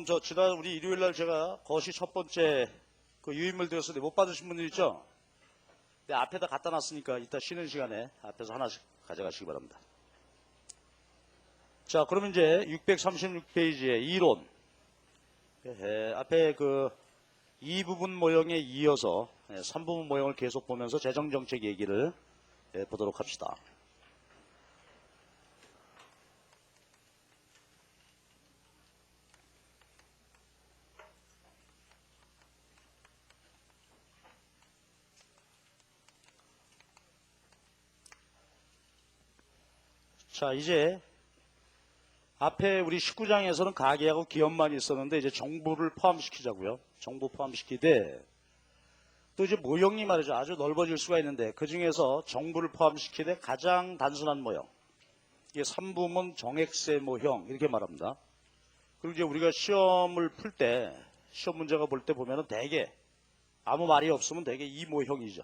여러분 저 지난 우리 일요일 날 제가 거시 첫 번째 그 유인물 드렸을 때 못 받으신 분들 있죠? 네, 앞에다 갖다 놨으니까 이따 쉬는 시간에 앞에서 하나씩 가져가시기 바랍니다. 자, 그러면 이제 636페이지의 이론. 앞에 그 이 부분 모형에 이어서 3부분 모형을 계속 보면서 재정정책 얘기를 보도록 합시다. 자, 이제 앞에 우리 19장에서는 가계하고 기업만 있었는데 이제 정부를 포함시키자고요. 정부 포함시키되 또 이제 모형이 말이죠. 아주 넓어질 수가 있는데 그 중에서 정부를 포함시키되 가장 단순한 모형. 이게 3부문 정액세 모형 이렇게 말합니다. 그리고 이제 우리가 시험을 풀 때 시험 문제가 볼 때 보면은 대개 아무 말이 없으면 대개 이 모형이죠.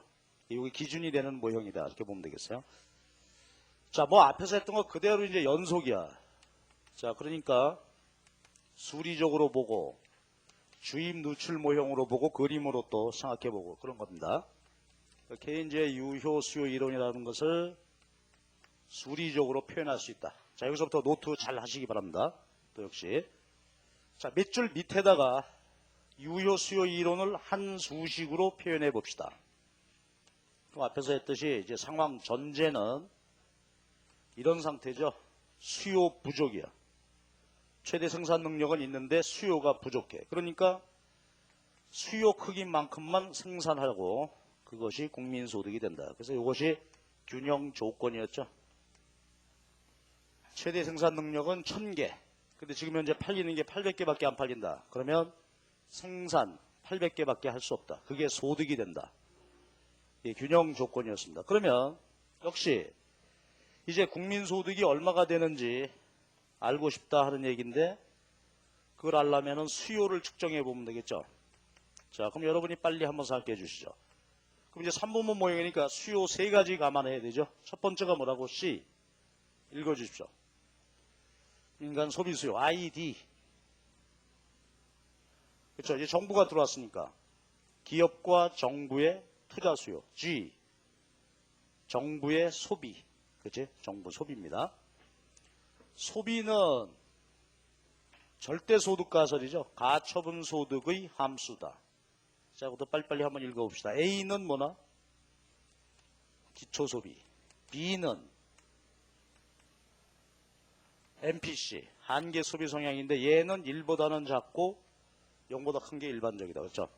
이게 기준이 되는 모형이다 이렇게 보면 되겠어요. 자, 뭐 앞에서 했던 거 그대로 이제 연속이야. 자, 그러니까 수리적으로 보고 주입 누출 모형으로 보고 그림으로 또 생각해 보고 그런 겁니다. 케인즈의 유효 수요 이론이라는 것을 수리적으로 표현할 수 있다. 자, 여기서부터 노트 잘 하시기 바랍니다. 또 역시 자, 몇 줄 밑에다가 유효 수요 이론을 한 수식으로 표현해 봅시다. 그럼 앞에서 했듯이 이제 상황 전제는 이런 상태죠. 수요 부족이야. 최대 생산 능력은 있는데 수요가 부족해. 그러니까 수요 크기만큼만 생산하고 그것이 국민소득이 된다. 그래서 이것이 균형 조건이었죠. 최대 생산 능력은 1000개. 근데 지금 현재 팔리는 게 800개밖에 안 팔린다. 그러면 생산 800개밖에 할 수 없다. 그게 소득이 된다. 이 균형 조건이었습니다. 그러면 역시 이제 국민소득이 얼마가 되는지 알고 싶다 하는 얘기인데 그걸 알려면 수요를 측정해 보면 되겠죠. 자, 그럼 여러분이 빨리 한번 생각해 주시죠. 그럼 이제 3부문 모형이니까 수요 세 가지 감안해야 되죠. 첫 번째가 뭐라고? C. 읽어 주십시오. 민간 소비 수요 ID. 그렇죠. 이제 정부가 들어왔으니까 기업과 정부의 투자 수요 G. 정부의 소비. 그치? 정부 소비입니다. 소비는 절대소득 가설이죠. 가처분 소득의 함수다. 자, 그것도 빨리빨리 한번 읽어봅시다. A는 뭐나? 기초소비. B는 MPC, 한계 소비 성향인데 얘는 1보다는 작고 0보다 큰 게 일반적이다. 그렇죠?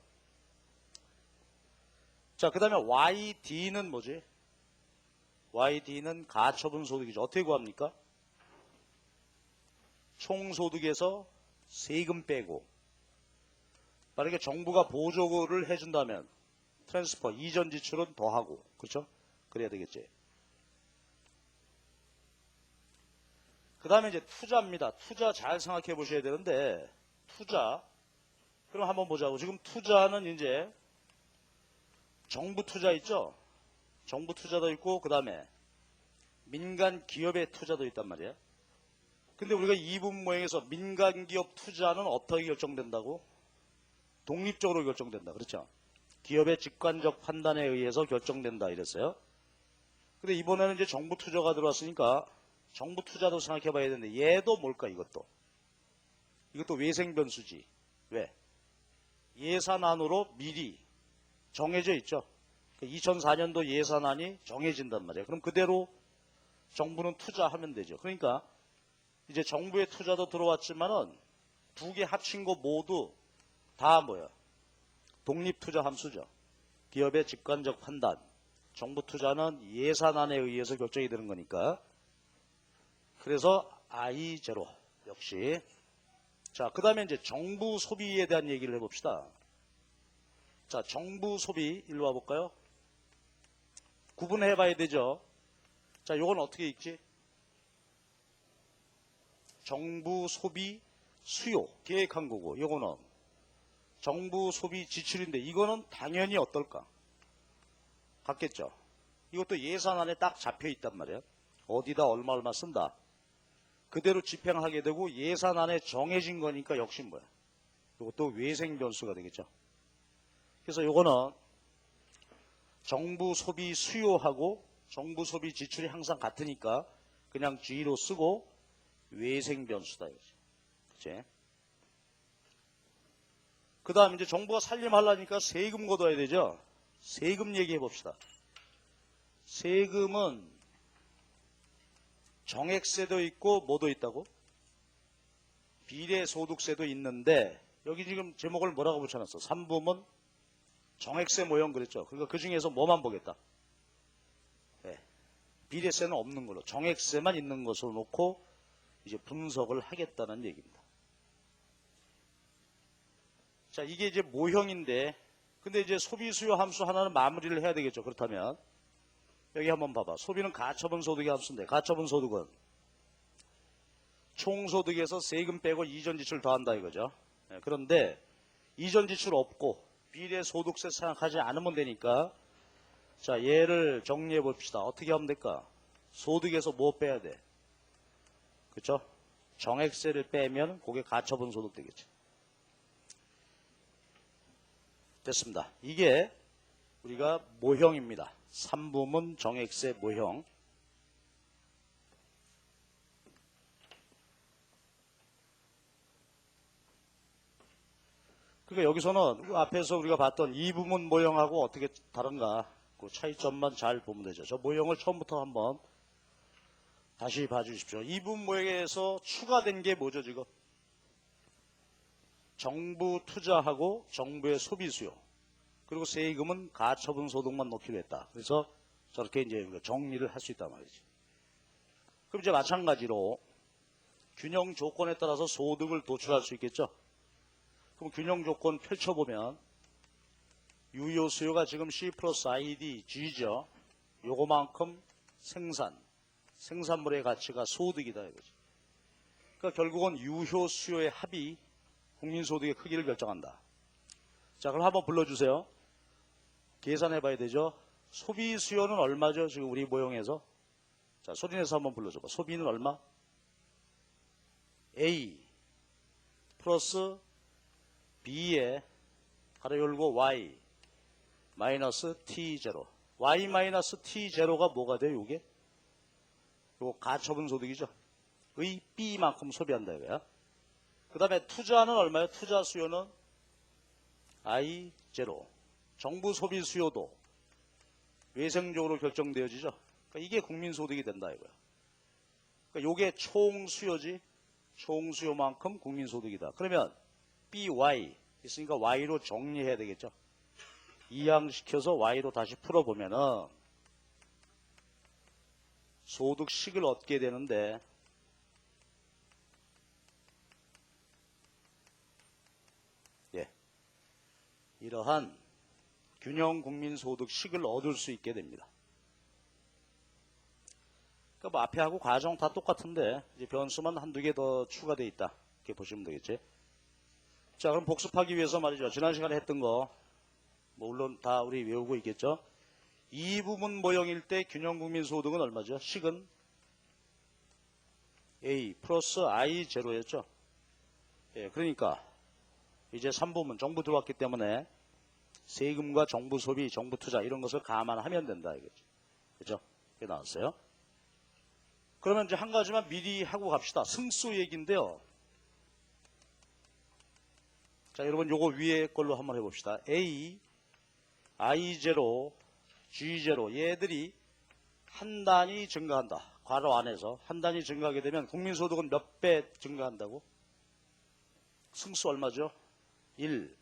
자, 그 다음에 YD는 뭐지? YD는 가처분 소득이죠. 어떻게 구합니까? 총소득에서 세금 빼고 만약에 정부가 보조를 해준다면 트랜스퍼, 이전 지출은 더하고 그렇죠? 그래야 되겠지. 그 다음에 이제 투자입니다. 투자 잘 생각해 보셔야 되는데 투자 그럼 한번 보자고. 지금 투자는 이제 정부 투자 있죠? 정부 투자도 있고 그 다음에 민간 기업의 투자도 있단 말이에요. 근데 우리가 2분 모형에서 민간 기업 투자는 어떻게 결정된다고? 독립적으로 결정된다. 그렇죠? 기업의 직관적 판단에 의해서 결정된다 이랬어요. 근데 이번에는 이제 정부 투자가 들어왔으니까 정부 투자도 생각해 봐야 되는데 얘도 뭘까 이것도? 이것도 외생 변수지. 왜? 예산안으로 미리 정해져 있죠. 2004년도 예산안이 정해진단 말이에요. 그럼 그대로 정부는 투자하면 되죠. 그러니까 이제 정부의 투자도 들어왔지만은 두 개 합친 거 모두 다 뭐야? 독립투자 함수죠. 기업의 직관적 판단. 정부 투자는 예산안에 의해서 결정이 되는 거니까. 그래서 I0 역시. 자, 그 다음에 이제 정부 소비에 대한 얘기를 해봅시다. 자, 정부 소비 일로 와볼까요? 구분해 봐야 되죠. 자, 요건 어떻게 읽지? 정부 소비 수요 계획한 거고 요거는 정부 소비 지출인데 이거는 당연히 어떨까? 같겠죠. 이것도 예산안에 딱 잡혀 있단 말이에요. 어디다 얼마 쓴다. 그대로 집행하게 되고 예산안에 정해진 거니까 역시 뭐야? 이것도 외생 변수가 되겠죠. 그래서 요거는 정부 소비 수요하고 정부 소비 지출이 항상 같으니까 그냥 G로 쓰고 외생 변수다 이거지. 그치? 그 다음 이제 정부가 살림하려니까 세금 걷어야 되죠. 세금 얘기해 봅시다. 세금은 정액세도 있고 뭐도 있다고? 비례소득세도 있는데 여기 지금 제목을 뭐라고 붙여놨어? 3부문 정액세 모형 그랬죠. 그러니까 그 중에서 뭐만 보겠다? 네. 비례세는 없는 걸로 정액세만 있는 것으로 놓고 이제 분석을 하겠다는 얘기입니다. 자, 이게 이제 모형인데 근데 이제 소비 수요 함수 하나는 마무리를 해야 되겠죠. 그렇다면 여기 한번 봐봐. 소비는 가처분 소득의 함수인데 가처분 소득은 총소득에서 세금 빼고 이전 지출 더한다 이거죠. 네, 그런데 이전 지출 없고 비례소득세 생각하지 않으면 되니까 자 얘를 정리해 봅시다. 어떻게 하면 될까? 소득에서 뭐 빼야 돼? 그렇죠? 정액세를 빼면 그게 가처분 소득 되겠죠. 됐습니다. 이게 우리가 모형입니다. 3부문 정액세 모형. 그러니까 여기서는 앞에서 우리가 봤던 2부문 모형하고 어떻게 다른가 그 차이점만 잘 보면 되죠. 저 모형을 처음부터 한번 다시 봐주십시오. 2부문 모형에서 추가된 게 뭐죠 지금? 정부 투자하고 정부의 소비 수요. 그리고 세금은 가처분 소득만 놓기로 했다. 그래서 저렇게 이제 정리를 할 수 있단 말이지. 그럼 이제 마찬가지로 균형 조건에 따라서 소득을 도출할 수 있겠죠. 그럼 균형 조건 펼쳐보면 유효 수요가 지금 C 플러스 ID G죠. 요거만큼 생산물의 가치가 소득이다 이거지. 그러니까 결국은 유효 수요의 합이 국민소득의 크기를 결정한다. 자, 그럼 한번 불러주세요. 계산해 봐야 되죠. 소비 수요는 얼마죠? 지금 우리 모형에서. 자, 소리내서 한번 불러줘봐. 소비는 얼마? A 플러스 B에 가로 열고 Y 마이너스 T0. Y 마이너스 T0가 뭐가 돼요, 이게? 요거 가처분 소득이죠. 의 B만큼 소비한다, 이거야. 그 다음에 투자는 얼마예요? 투자 수요는 I0. 정부 소비 수요도 외생적으로 결정되어지죠. 그러니까 이게 국민소득이 된다, 이거야. 그러니까 요게 총수요지. 총수요만큼 국민소득이다. 그러면 BY 있으니까 Y로 정리해야 되겠죠. 이항시켜서 Y로 다시 풀어보면은 소득식을 얻게 되는데 이러한 균형 국민소득식을 얻을 수 있게 됩니다. 그러니까 뭐 앞에 하고 과정 다 똑같은데 이제 변수만 한두 개 더 추가되어 있다. 이렇게 보시면 되겠지. 자, 그럼 복습하기 위해서 말이죠. 지난 시간에 했던 거 뭐 물론 다 우리 외우고 있겠죠. 이 부분 모형일 때 균형 국민소득은 얼마죠? 식은 A 플러스 I 제로였죠. 예, 그러니까 이제 3부문 정부 들어왔기 때문에 세금과 정부 소비, 정부 투자 이런 것을 감안하면 된다 이거죠. 그죠? 그게 나왔어요. 그러면 이제 한 가지만 미리 하고 갑시다. 승수 얘기인데요. 자, 여러분 요거 위에 걸로 한번 해봅시다. A, I0, G0 얘들이 한 단위 증가한다. 괄호 안에서 한 단위 증가하게 되면 국민소득은 몇 배 증가한다고? 승수 얼마죠? 1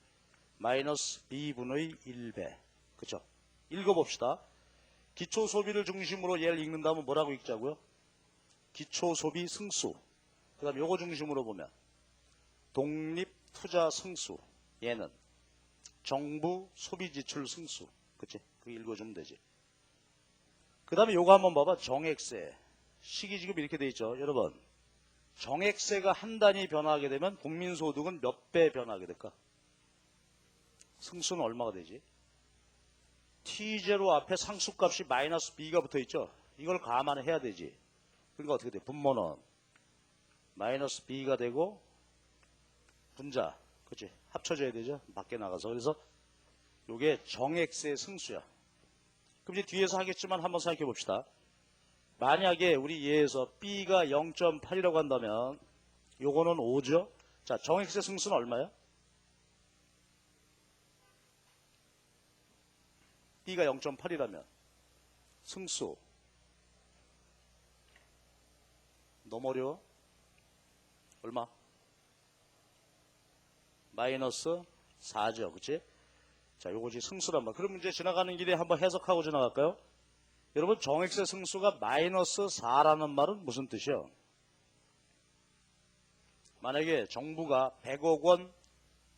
마이너스 B분의 1배. 그쵸? 읽어봅시다. 기초소비를 중심으로 얘를 읽는다면 뭐라고 읽자고요? 기초소비 승수. 그 다음에 요거 중심으로 보면 독립투자 승수. 얘는 정부 소비지출 승수. 그치? 그거 읽어주면 되지. 그 다음에 요거 한번 봐봐. 정액세. 식이 지금 이렇게 돼 있죠. 여러분. 정액세가 한 단위 변화하게 되면 국민소득은 몇 배 변화하게 될까? 승수는 얼마가 되지? T0 앞에 상수값이 마이너스 B가 붙어 있죠? 이걸 감안해야 되지. 그러니까 어떻게 돼? 분모는 마이너스 B가 되고 분자. 그치? 합쳐져야 되죠? 밖에 나가서. 그래서 요게 정X의 승수야. 그럼 이제 뒤에서 하겠지만 한번 생각해 봅시다. 만약에 우리 예에서 B가 0.8이라고 한다면 요거는 5죠? 자, 정X의 승수는 얼마야? B가 0.8이라면 승수 너무 어려워? 얼마? 마이너스 4죠. 그치? 자, 요거지 승수란 말. 그럼 이제 지나가는 길에 한번 해석하고 지나갈까요? 여러분, 정X의 승수가 마이너스 4라는 말은 무슨 뜻이요? 만약에 정부가 100억 원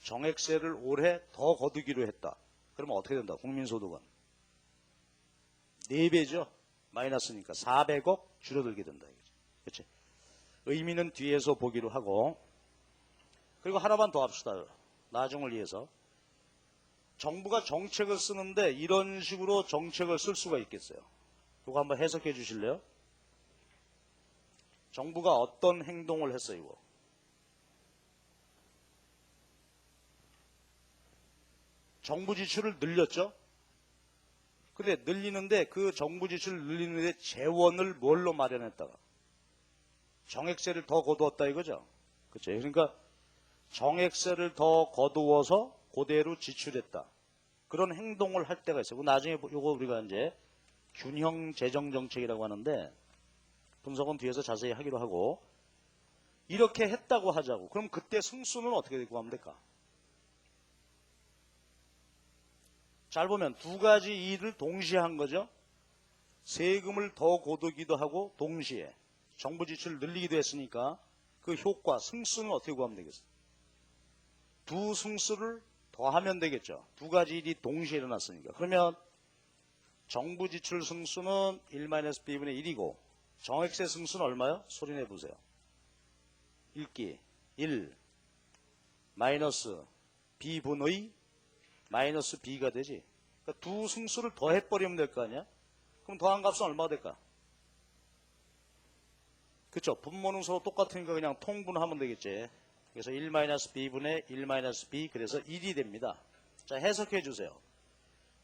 정액세를 올해 더 거두기로 했다. 그러면 어떻게 된다? 국민소득은 4배죠. 마이너스니까 400억 줄어들게 된다. 그렇지? 의미는 뒤에서 보기로 하고, 그리고 하나만 더 합시다. 나중을 위해서. 정부가 정책을 쓰는데 이런 식으로 정책을 쓸 수가 있겠어요? 이거 한번 해석해 주실래요? 정부가 어떤 행동을 했어요? 이거? 정부 지출을 늘렸죠? 근데 늘리는데 그 정부 지출을 늘리는데 재원을 뭘로 마련했다가? 정액세를 더 거두었다 이거죠? 그렇죠? 그러니까 정액세를 더 거두어서 그대로 지출했다. 그런 행동을 할 때가 있어요. 나중에 요거 우리가 이제 균형 재정 정책이라고 하는데 분석은 뒤에서 자세히 하기로 하고, 이렇게 했다고 하자고. 그럼 그때 승수는 어떻게 구하면 될까? 잘 보면 두 가지 일을 동시에 한 거죠. 세금을 더 거두기도 하고 동시에 정부 지출을 늘리기도 했으니까 그 효과, 승수는 어떻게 구하면 되겠어요? 두 승수를 더하면 되겠죠. 두 가지 일이 동시에 일어났으니까. 그러면 정부 지출 승수는 1-b분의 1이고 정액세 승수는 얼마요? 소리내 보세요. 읽기 1 마이너스 b분의 마이너스 b가 되지. 그러니까 두 승수를 더해버리면 될 거 아니야? 그럼 더한 값은 얼마가 될까? 그쵸? 분모는 서로 똑같으니까 그냥 통분하면 되겠지. 그래서 1-b분의 1-b, 그래서 1이 됩니다. 자, 해석해 주세요.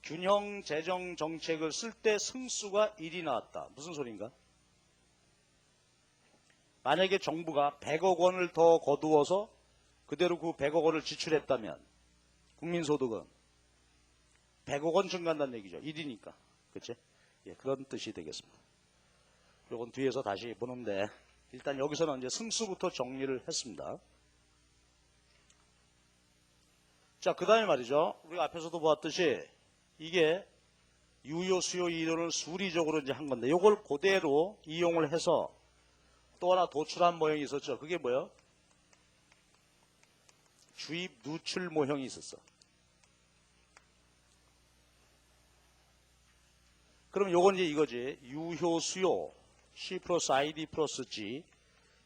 균형 재정 정책을 쓸 때 승수가 1이 나왔다. 무슨 소린가? 만약에 정부가 100억 원을 더 거두어서 그대로 그 100억 원을 지출했다면 국민소득은 100억 원 증가한다는 얘기죠. 1이니까. 그치? 예, 그런 뜻이 되겠습니다. 요건 뒤에서 다시 보는데 일단 여기서는 이제 승수부터 정리를 했습니다. 자, 그 다음에 말이죠. 우리가 앞에서도 보았듯이 이게 유효 수요 이론을 수리적으로 이제 한 건데 요걸 그대로 이용을 해서 또 하나 도출한 모형이 있었죠. 그게 뭐예요? 주입 누출 모형이 있었어. 그럼 요건 이제 이거지. 유효 수요 C 플러스 ID 플러스 G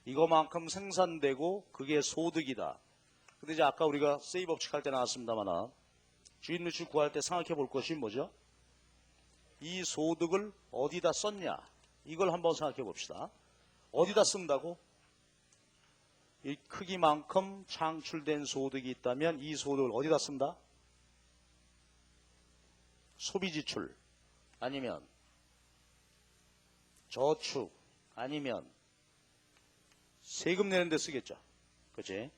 이거만큼 생산되고 그게 소득이다. 근데 이제 아까 우리가 세이 법칙 할 때 나왔습니다만 주입 누출 구할 때 생각해 볼 것이 뭐죠? 이 소득을 어디다 썼냐? 이걸 한번 생각해 봅시다. 어디다 쓴다고? 이 크기만큼 창출된 소득이 있다면 이 소득을 어디다 쓴다? 소비지출 아니면 저축 아니면 세금 내는 데 쓰겠죠. 그치?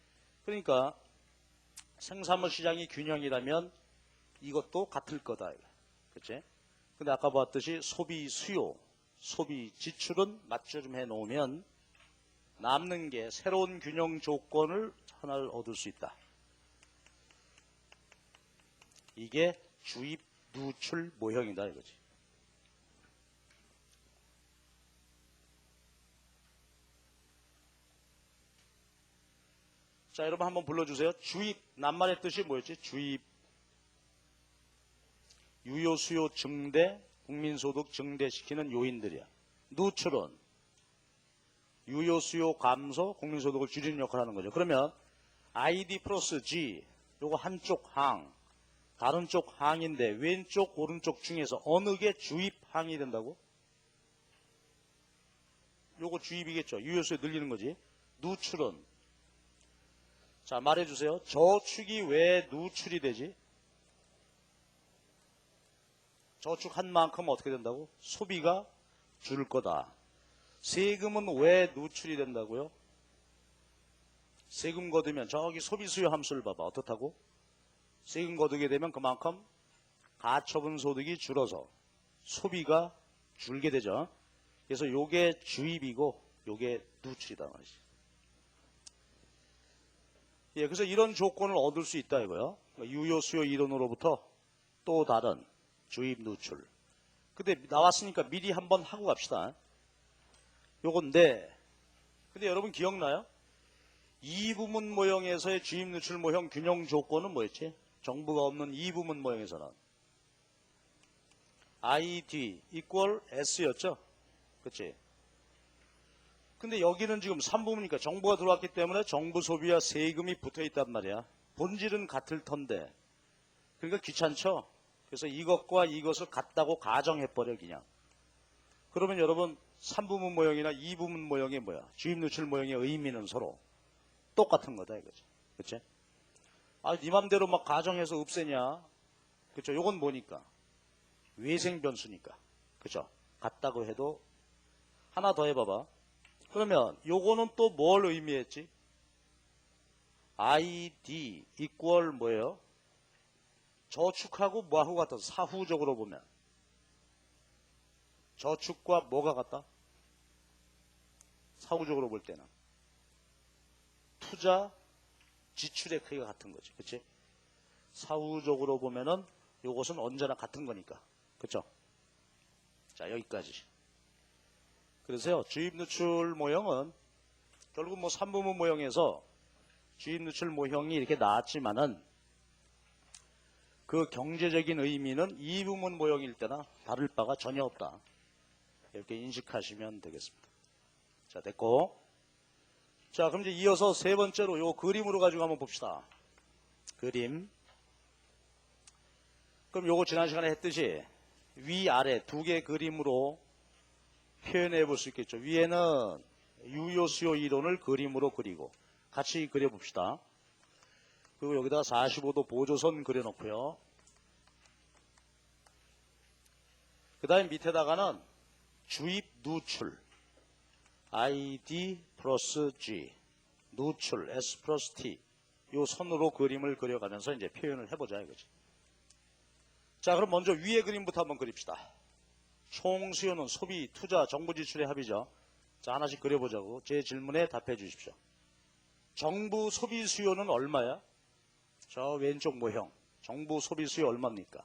그러니까 생산물 시장이 균형이라면 이것도 같을 거다. 그치? 근데 아까 봤듯이 소비 수요, 소비 지출은 맞춰좀 해놓으면 남는 게 새로운 균형 조건을 하나를 얻을 수 있다. 이게 주입 누출 모형이다 이거지. 자, 여러분 한번 불러주세요. 주입, 낱말의 뜻이 뭐였지? 주입, 유효 수요 증대, 국민소득 증대시키는 요인들이야. 누출은 유효 수요 감소, 국민소득을 줄이는 역할을 하는 거죠. 그러면 ID 플러스 G, 요거 한쪽 항, 다른 쪽 항인데 왼쪽, 오른쪽 중에서 어느 게 주입 항이 된다고? 요거 주입이겠죠. 유효 수요 늘리는 거지. 누출은 자, 말해주세요. 저축이 왜 누출이 되지? 저축한 만큼 어떻게 된다고? 소비가 줄 거다. 세금은 왜 누출이 된다고요? 세금 거두면 저기 소비 수요 함수를 봐봐. 어떻다고? 세금 거두게 되면 그만큼 가처분 소득이 줄어서 소비가 줄게 되죠. 그래서 요게 주입이고 요게 누출이다 말이지. 예, 그래서 이런 조건을 얻을 수 있다 이거요. 유효 수요 이론으로부터 또 다른 주입 누출. 근데 나왔으니까 미리 한번 하고 갑시다. 요건데, 근데 여러분 기억나요? 이부문 모형에서의 주입 누출 모형 균형 조건은 뭐였지? 정부가 없는 이부문 모형에서는 ID equal S였죠? 그치? 근데 여기는 지금 3부문이니까 정부가 들어왔기 때문에 정부 소비와 세금이 붙어 있단 말이야. 본질은 같을 텐데. 그러니까 귀찮죠? 그래서 이것과 이것을 같다고 가정해버려 그냥. 그러면 여러분 3부문 모형이나 2부문 모형이 뭐야? 주입 누출 모형의 의미는 서로 똑같은 거다 이거지. 그치? 아, 네 맘대로 막 가정해서 없애냐? 그쵸? 요건 뭐니까? 외생 변수니까. 그죠? 같다고 해도 하나 더 해봐봐. 그러면 요거는 또 뭘 의미했지? ID equal 뭐예요? 저축하고 뭐하고 같아서 사후적으로 보면 저축과 뭐가 같다? 사후적으로 볼 때는 투자 지출의 크기가 같은 거지. 그치? 사후적으로 보면은 요것은 언제나 같은 거니까. 그쵸? 자, 여기까지. 그래서요, 주입 누출 모형은 결국 뭐 3부문 모형에서 주입 누출 모형이 이렇게 나왔지만은 그 경제적인 의미는 2부문 모형일 때나 다를 바가 전혀 없다. 이렇게 인식하시면 되겠습니다. 자, 됐고. 자, 그럼 이제 이어서 세 번째로 요 그림으로 가지고 한번 봅시다. 그림. 그럼 요거 지난 시간에 했듯이 위아래 두 개 그림으로 표현해 볼 수 있겠죠. 위에는 유효 수요 이론을 그림으로 그리고 같이 그려봅시다. 그리고 여기다가 45도 보조선 그려놓고요. 그 다음에 밑에다가는 주입 누출 ID 플러스 G 누출 S 플러스 T 요 선으로 그림을 그려가면서 이제 표현을 해보자 이거지. 자, 그럼 먼저 위에 그림부터 한번 그립시다. 총 수요는 소비, 투자, 정부 지출의 합이죠. 자, 하나씩 그려보자고. 제 질문에 답해 주십시오. 정부 소비 수요는 얼마야? 저 왼쪽 모형. 정부 소비 수요 얼마입니까?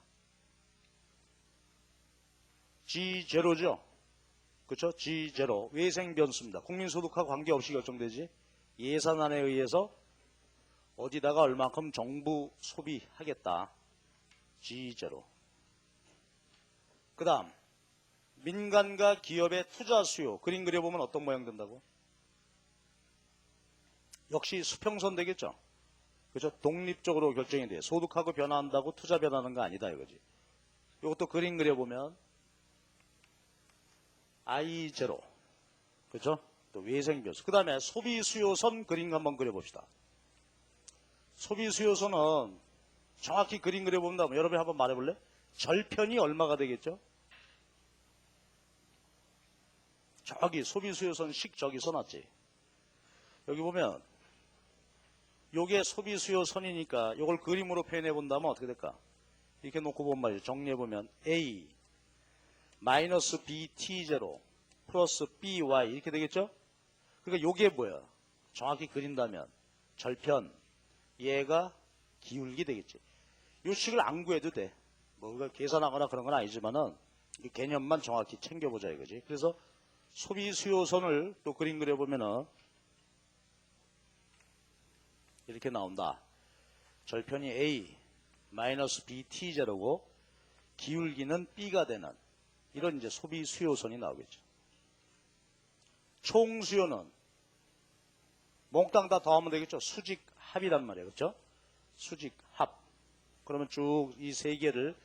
G0죠? 그렇죠? G0. 외생 변수입니다. 국민소득하고 관계없이 결정되지. 예산안에 의해서 어디다가 얼만큼 정부 소비하겠다. G0. 그 다음 민간과 기업의 투자 수요. 그림 그려보면 어떤 모양 된다고? 역시 수평선 되겠죠? 그죠? 독립적으로 결정이 돼. 소득하고 변화한다고 투자 변하는 거 아니다 이거지. 이것도 그림 그려보면 I0. 그죠? 또 외생변수. 그 다음에 소비수요선 그림 한번 그려봅시다. 소비수요선은 정확히 그림 그려본다면 여러분이 한번 말해볼래? 절편이 얼마가 되겠죠? 저기 소비수요선식 저기 써놨지. 여기 보면 요게 소비수요선이니까 요걸 그림으로 표현해 본다면 어떻게 될까? 이렇게 놓고 보면 말이죠. 정리해 보면 A 마이너스 BT0 플러스 BY 이렇게 되겠죠? 그러니까 요게 뭐야? 정확히 그린다면 절편 얘가 기울기 되겠지. 요 식을 안 구해도 돼. 뭐 우리가 계산하거나 그런 건 아니지만은 이 개념만 정확히 챙겨보자 이거지. 그래서 소비 수요선을 또 그림 그려보면은 이렇게 나온다. 절편이 A 마이너스 BT0고 기울기는 B가 되는 이런 이제 소비 수요선이 나오겠죠. 총 수요는 몽땅 다 더하면 되겠죠. 수직 합이란 말이에요. 그렇죠? 수직 합. 그러면 쭉 이 세 개를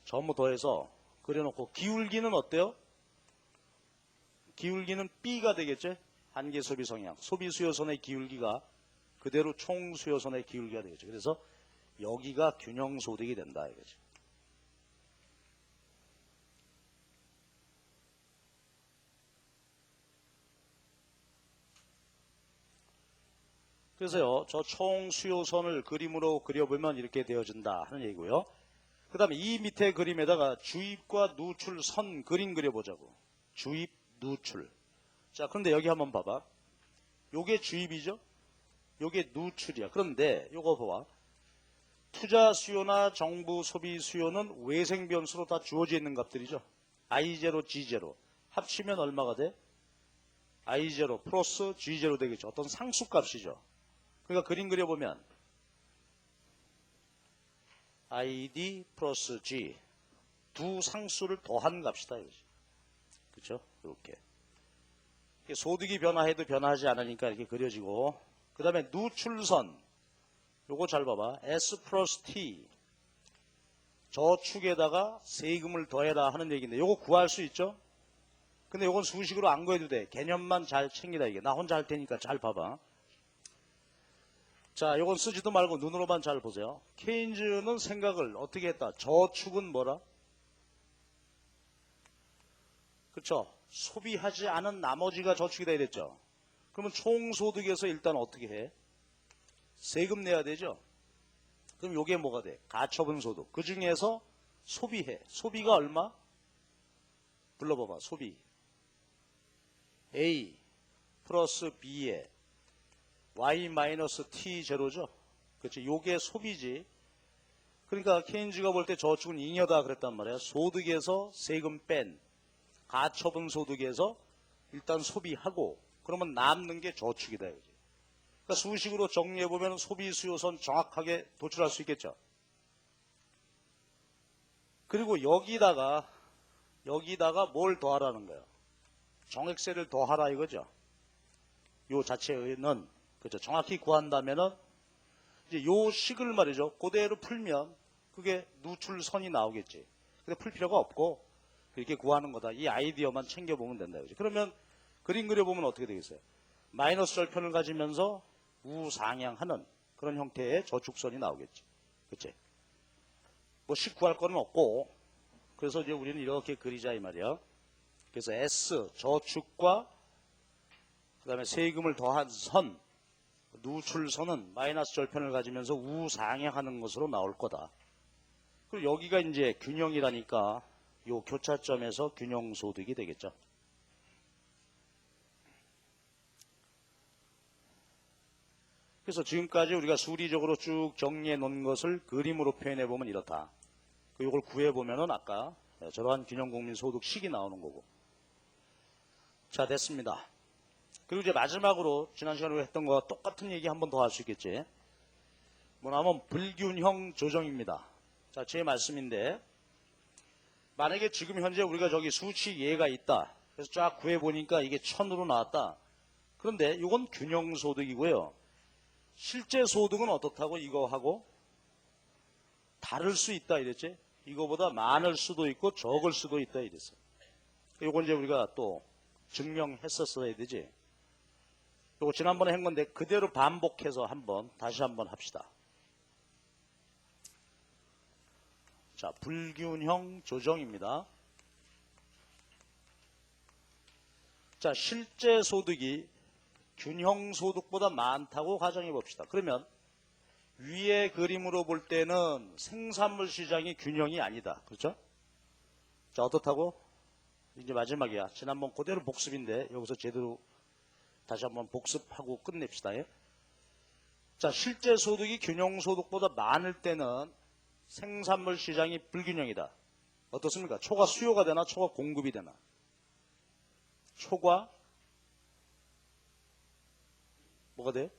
전부 더해서 그려놓고 기울기는 어때요? 기울기는 B가 되겠죠. 한계 소비 성향. 소비 수요선의 기울기가 그대로 총수요선에 기울게 되겠죠. 그래서 여기가 균형소득이 된다 이거죠. 그래서요, 저 총수요선을 그림으로 그려보면 이렇게 되어진다 하는 얘기고요. 그 다음에 이 밑에 그림에다가 주입과 누출 선 그림 그려보자고. 주입, 누출. 자, 그런데 여기 한번 봐봐. 요게 주입이죠? 요게 누출이야. 그런데 요거 봐봐. 투자 수요나 정부 소비 수요는 외생 변수로 다 주어져 있는 값들이죠. I0, G0. 합치면 얼마가 돼? I0 플러스 G0 되겠죠. 어떤 상수값이죠. 그러니까 그림 그려보면 ID 플러스 G 두 상수를 더한 값이다 이거지. 그렇죠? 이렇게. 소득이 변화해도 변화하지 않으니까 이렇게 그려지고, 그 다음에 누출선 요거 잘 봐봐. S 플러스 T 저축에다가 세금을 더해라 하는 얘기인데 요거 구할 수 있죠? 근데 요건 수식으로 안 구해도 돼. 개념만 잘 챙기다 이게. 나 혼자 할 테니까 잘 봐봐. 자, 요건 쓰지도 말고 눈으로만 잘 보세요. 케인즈는 생각을 어떻게 했다? 저축은 뭐라? 그렇죠? 소비하지 않은 나머지가 저축이다 이랬죠. 그러면 총소득에서 일단 어떻게 해? 세금 내야 되죠. 그럼 요게 뭐가 돼? 가처분 소득. 그 중에서 소비해. 소비가 얼마? 불러봐봐. 소비. A 플러스 B에 Y 마이너스 T 제로죠. 그렇지. 요게 소비지. 그러니까 케인즈가 볼 때 저축은 잉여다 그랬단 말이야. 소득에서 세금 뺀 가처분 소득에서 일단 소비하고 그러면 남는 게 저축이다. 그러니까 수식으로 정리해보면 소비 수요선 정확하게 도출할 수 있겠죠. 그리고 여기다가 뭘 더하라는 거예요. 정액세를 더하라 이거죠. 요 자체는 그렇죠. 정확히 구한다면은 이제 요 식을 말이죠. 그대로 풀면 그게 누출선이 나오겠지. 근데 풀 필요가 없고 이렇게 구하는 거다. 이 아이디어만 챙겨보면 된다. 그죠? 그러면 그림 그려보면 어떻게 되겠어요? 마이너스 절편을 가지면서 우상향하는 그런 형태의 저축선이 나오겠지. 그치? 뭐 식 구할 거는 없고, 그래서 이제 우리는 이렇게 그리자 이 말이야. 그래서 S 저축과 그 다음에 세금을 더한 선, 누출선은 마이너스 절편을 가지면서 우상향하는 것으로 나올 거다. 그리고 여기가 이제 균형이라니까 요 교차점에서 균형소득이 되겠죠. 그래서 지금까지 우리가 수리적으로 쭉 정리해 놓은 것을 그림으로 표현해 보면 이렇다. 이걸 구해 보면은 아까 저러한 균형국민소득식이 나오는 거고. 자, 됐습니다. 그리고 이제 마지막으로 지난 시간에 했던 거와 똑같은 얘기 한 번 더 할 수 있겠지. 뭐냐면 불균형 조정입니다. 자, 제 말씀인데 만약에 지금 현재 우리가 저기 수치 예가 있다. 그래서 쫙 구해 보니까 이게 1000으로 나왔다. 그런데 이건 균형소득이고요. 실제 소득은 어떻다고 이거하고 다를 수 있다 이랬지. 이거보다 많을 수도 있고 적을 수도 있다 이랬어. 이건 이제 우리가 또 증명했었어야 되지. 이거 지난번에 한 건데 그대로 반복해서 다시 한번 합시다. 자, 불균형 조정입니다. 자, 실제 소득이 균형 소득보다 많다고 가정해 봅시다. 그러면 위의 그림으로 볼 때는 생산물 시장이 균형이 아니다. 그렇죠? 자, 어떻다고? 이제 마지막이야. 지난번 그대로 복습인데 여기서 제대로 다시 한번 복습하고 끝냅시다. 예? 자, 실제 소득이 균형 소득보다 많을 때는 생산물 시장이 불균형이다. 어떻습니까? 초과 수요가 되나 초과 공급이 되나? 초과 뭐가 돼?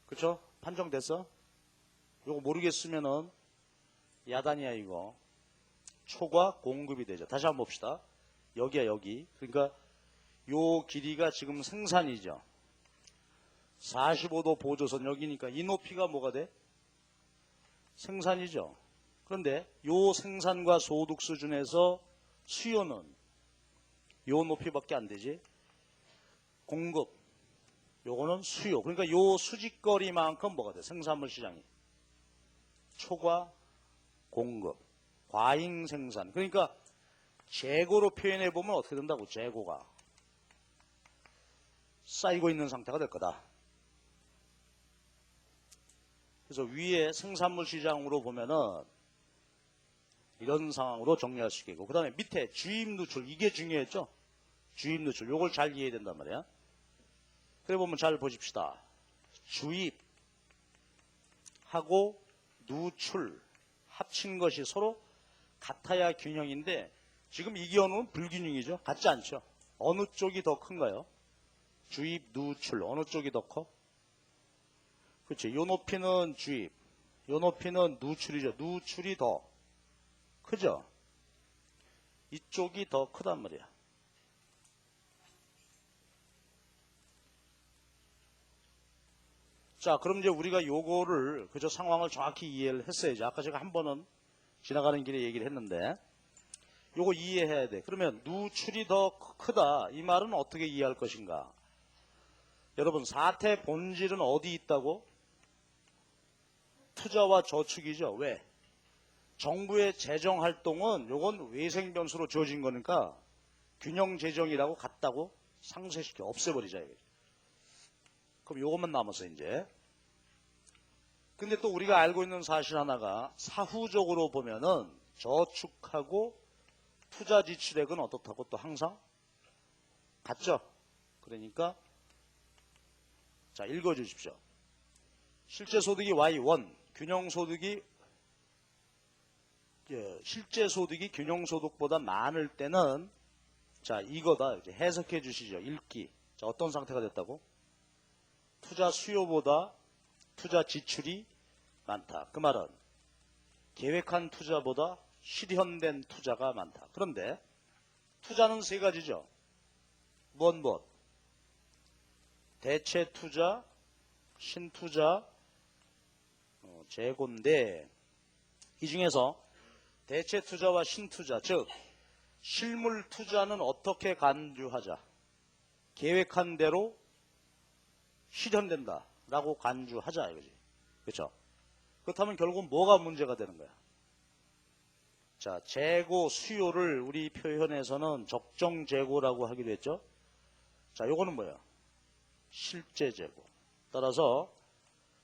그쵸? 판정됐어? 이거 모르겠으면은 야단이야 이거. 초과 공급이 되죠. 다시 한번 봅시다. 여기야 여기. 그러니까 요 길이가 지금 생산이죠. 45도 보조선 여기니까 이 높이가 뭐가 돼? 생산이죠. 그런데 요 생산과 소득 수준에서 수요는 요 높이밖에 안 되지. 공급, 요거는 수요. 그러니까 요 수직거리만큼 뭐가 돼? 생산물 시장이. 초과 공급, 과잉 생산. 그러니까 재고로 표현해 보면 어떻게 된다고? 재고가 쌓이고 있는 상태가 될 거다. 그래서 위에 생산물 시장으로 보면은 이런 상황으로 정리할 수 있겠고, 그 다음에 밑에 주입 누출, 이게 중요했죠? 주입 누출, 요걸 잘 이해해야 된단 말이야. 그래 보면 잘 보십시다. 주입하고 누출 합친 것이 서로 같아야 균형인데 지금 이 경우는 불균형이죠. 같지 않죠. 어느 쪽이 더 큰가요? 주입, 누출 어느 쪽이 더 커? 그렇죠. 요 높이는 주입, 요 높이는 누출이죠. 누출이 더 크죠. 이쪽이 더 크단 말이야. 자, 그럼 이제 우리가 요거를 그저 상황을 정확히 이해를 했어야지. 아까 제가 한 번은 지나가는 길에 얘기를 했는데 요거 이해해야 돼. 그러면 누출이 더 크다. 이 말은 어떻게 이해할 것인가? 여러분, 사태 본질은 어디 있다고? 투자와 저축이죠. 왜? 정부의 재정 활동은 요건 외생 변수로 주어진 거니까 균형 재정이라고 같다고 상쇄시켜 없애버리자 이거죠. 그럼 요것만 남았어 이제. 근데 또 우리가 알고 있는 사실 하나가 사후적으로 보면은 저축하고 투자 지출액은 어떻다고 또 항상 같죠. 그러니까 자 읽어주십시오. 실제 소득이 Y1, 균형 소득이 실제 소득이 균형 소득보다 많을 때는 자 이거다 이제 해석해 주시죠. 읽기. 자 어떤 상태가 됐다고? 투자 수요보다 투자 지출이 많다. 그 말은 계획한 투자보다 실현된 투자가 많다. 그런데 투자는 세 가지죠. 무엇? 대체 투자, 신투자, 재고인데 이 중에서 대체 투자와 신투자, 즉 실물 투자는 어떻게 간주하자? 계획한 대로 실현된다라고 간주하자 이거지. 그렇죠? 그렇다면 결국 뭐가 문제가 되는 거야? 자, 재고 수요를 우리 표현에서는 적정 재고라고 하기로 했죠. 자, 요거는 뭐야? 실제 재고. 따라서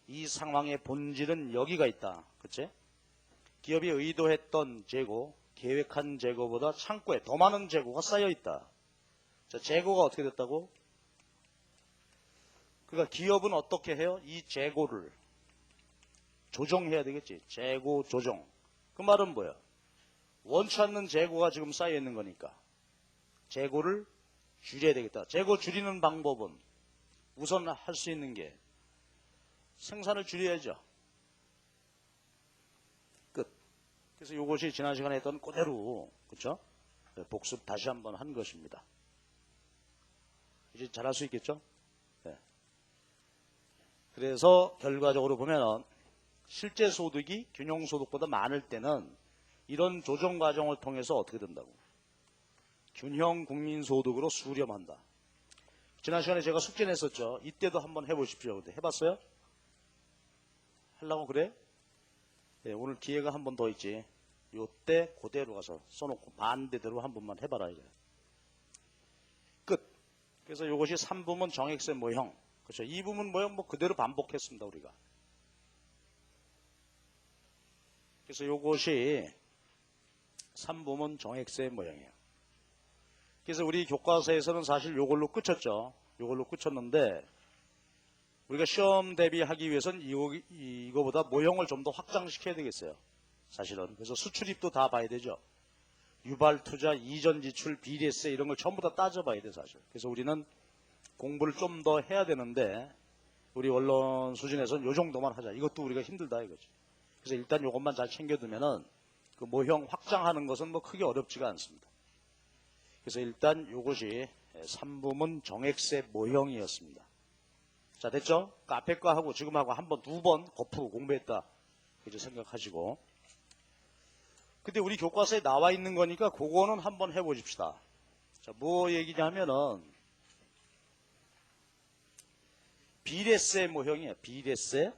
이 상황의 본질은 여기가 있다. 그치? 기업이 의도했던 재고, 계획한 재고보다 창고에 더 많은 재고가 쌓여 있다. 자, 재고가 어떻게 됐다고? 그러니까 기업은 어떻게 해요? 이 재고를 조정해야 되겠지. 재고 조정. 그 말은 뭐야? 원치 않는 재고가 지금 쌓여 있는 거니까 재고를 줄여야 되겠다. 재고 줄이는 방법은 우선 할 수 있는 게 생산을 줄여야죠. 끝. 그래서 이것이 지난 시간에 했던 그대로 그렇죠? 복습 다시 한번 한 것입니다. 이제 잘할 수 있겠죠? 네. 그래서 결과적으로 보면 실제 소득이 균형 소득보다 많을 때는 이런 조정 과정을 통해서 어떻게 된다고? 균형 국민소득으로 수렴한다. 지난 시간에 제가 숙제 냈었죠. 이때도 한번 해보십시오. 근데 해봤어요? 하려고 그래? 네, 오늘 기회가 한 번 더 있지. 요때 그대로 가서 써놓고 반대대로 한 번만 해봐라 이거야. 끝. 그래서 이것이 3부문 정액세 모형. 그렇죠. 2부문 모형 뭐 그대로 반복했습니다 우리가. 그래서 이것이 3부문 정액세 모형이에요. 그래서 우리 교과서에서는 사실 이걸로 끝쳤죠. 이걸로 끝쳤는데 우리가 시험 대비하기 위해서는 이거보다 모형을 좀 더 확장시켜야 되겠어요. 사실은. 그래서 수출입도 다 봐야 되죠. 유발 투자, 이전 지출, 비례세 이런 걸 전부 다 따져봐야 돼 사실. 그래서 우리는 공부를 좀 더 해야 되는데 우리 원론 수준에서는 요 정도만 하자. 이것도 우리가 힘들다 이거지. 그래서 일단 이것만 잘 챙겨두면은 그 모형 확장하는 것은 뭐 크게 어렵지가 않습니다. 그래서 일단 이것이 3부문 정액세 모형이었습니다. 자 됐죠? 그 앞에 거 하고 지금 하고 한 번, 두 번 거푸 공부했다. 이렇게 생각하시고. 근데 우리 교과서에 나와 있는 거니까 그거는 한번 해보십시다. 자, 뭐 얘기냐면은 비례세 모형이에요. 비례세.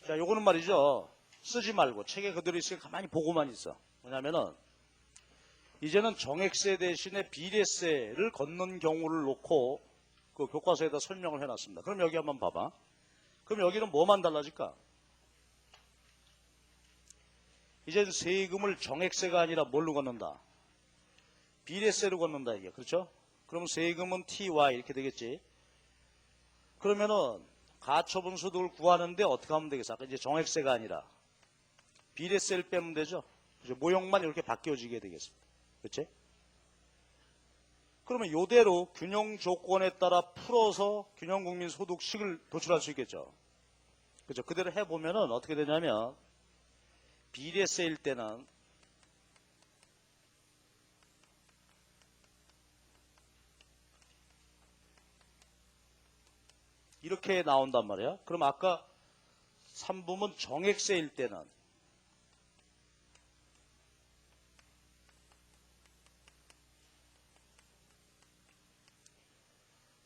자, 요거는 말이죠. 쓰지 말고 책에 그대로 있으니까 가만히 보고만 있어. 왜냐면은 이제는 정액세 대신에 비례세를 걷는 경우를 놓고 그 교과서에다 설명을 해놨습니다. 그럼 여기 한번 봐봐. 그럼 여기는 뭐만 달라질까? 이제는 세금을 정액세가 아니라 뭘로 걷는다? 비례세로 걷는다 이게. 그렇죠? 그럼 세금은 TY 이렇게 되겠지. 그러면은 가처분 소득을 구하는데 어떻게 하면 되겠어? 아까 이제 정액세가 아니라 비례세를 빼면 되죠. 그렇죠? 모형만 이렇게 바뀌어지게 되겠습니다. 그렇지? 그러면 이대로 균형 조건에 따라 풀어서 균형 국민 소득식을 도출할 수 있겠죠. 그렇죠? 그대로 해보면은 어떻게 되냐면 비례세일 때는 이렇게 나온단 말이야. 그럼 아까 3부문 정액세일 때는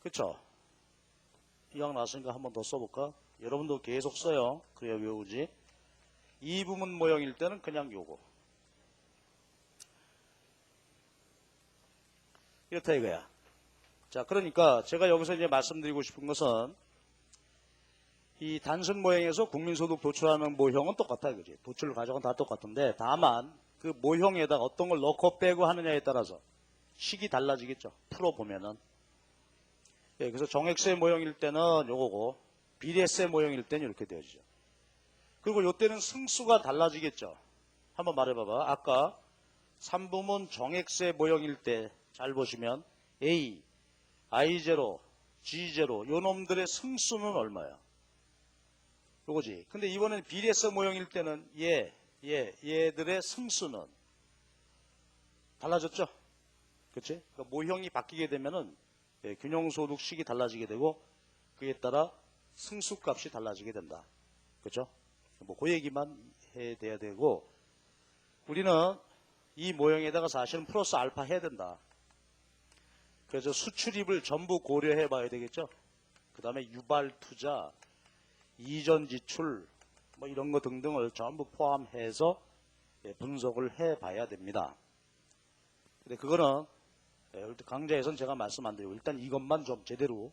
그쵸? 이왕 나왔으니까 한 번 더 써볼까? 여러분도 계속 써요. 그래야 외우지. 2부문 모형일 때는 그냥 요거. 이렇다 이거야. 자, 그러니까 제가 여기서 이제 말씀드리고 싶은 것은 이 단순 모형에서 국민소득 도출하는 모형은 똑같아, 그지? 도출 과정은 다 똑같은데 다만 그 모형에다가 어떤 걸 넣고 빼고 하느냐에 따라서 식이 달라지겠죠. 풀어보면은. 예, 그래서 정액세 모형일 때는 요거고 비례세 모형일 때는 이렇게 되어지죠. 그리고 요때는 승수가 달라지겠죠. 한번 말해봐봐. 아까 3부문 정액세 모형일 때 잘 보시면 A, I0, G0 요 놈들의 승수는 얼마야? 요거지. 근데 이번엔 비례세 모형일 때는 얘들의 승수는 달라졌죠? 그치? 그러니까 모형이 바뀌게 되면은 균형소득식이 달라지게 되고 그에 따라 승수값이 달라지게 된다. 그렇죠? 뭐 그 얘기만 해야 되고 우리는 이 모형에다가 사실은 플러스 알파 해야 된다. 그래서 수출입을 전부 고려해 봐야 되겠죠? 그 다음에 유발 투자, 이전 지출 뭐 이런 거 등등을 전부 포함해서 분석을 해 봐야 됩니다. 근데 그거는 강좌에서는 제가 말씀 안 드리고 일단 이것만 좀 제대로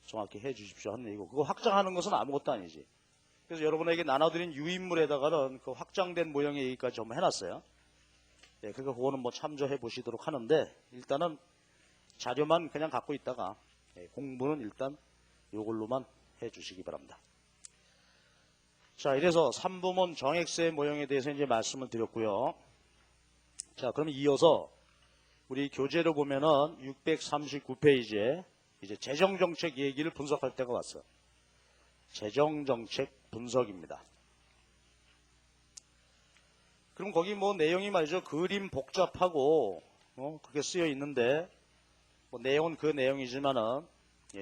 정확히 해 주십시오 하는 얘기고 그거 확장하는 것은 아무것도 아니지. 그래서 여러분에게 나눠드린 유인물에다가는 그 확장된 모형의 얘기까지 전부 해놨어요. 그러니까 그거는 뭐 참조해 보시도록 하는데 일단은 자료만 그냥 갖고 있다가 공부는 일단 이걸로만 해 주시기 바랍니다. 자, 이래서 3부문 정액세 모형에 대해서 이제 말씀을 드렸고요. 자, 그럼 이어서 우리 교재로 보면은 639페이지에 이제 재정정책 얘기를 분석할 때가 왔어. 재정정책 분석입니다. 그럼 거기 뭐 내용이 말이죠. 그림 복잡하고 그렇게 쓰여 있는데 뭐 내용은 그 내용이지만은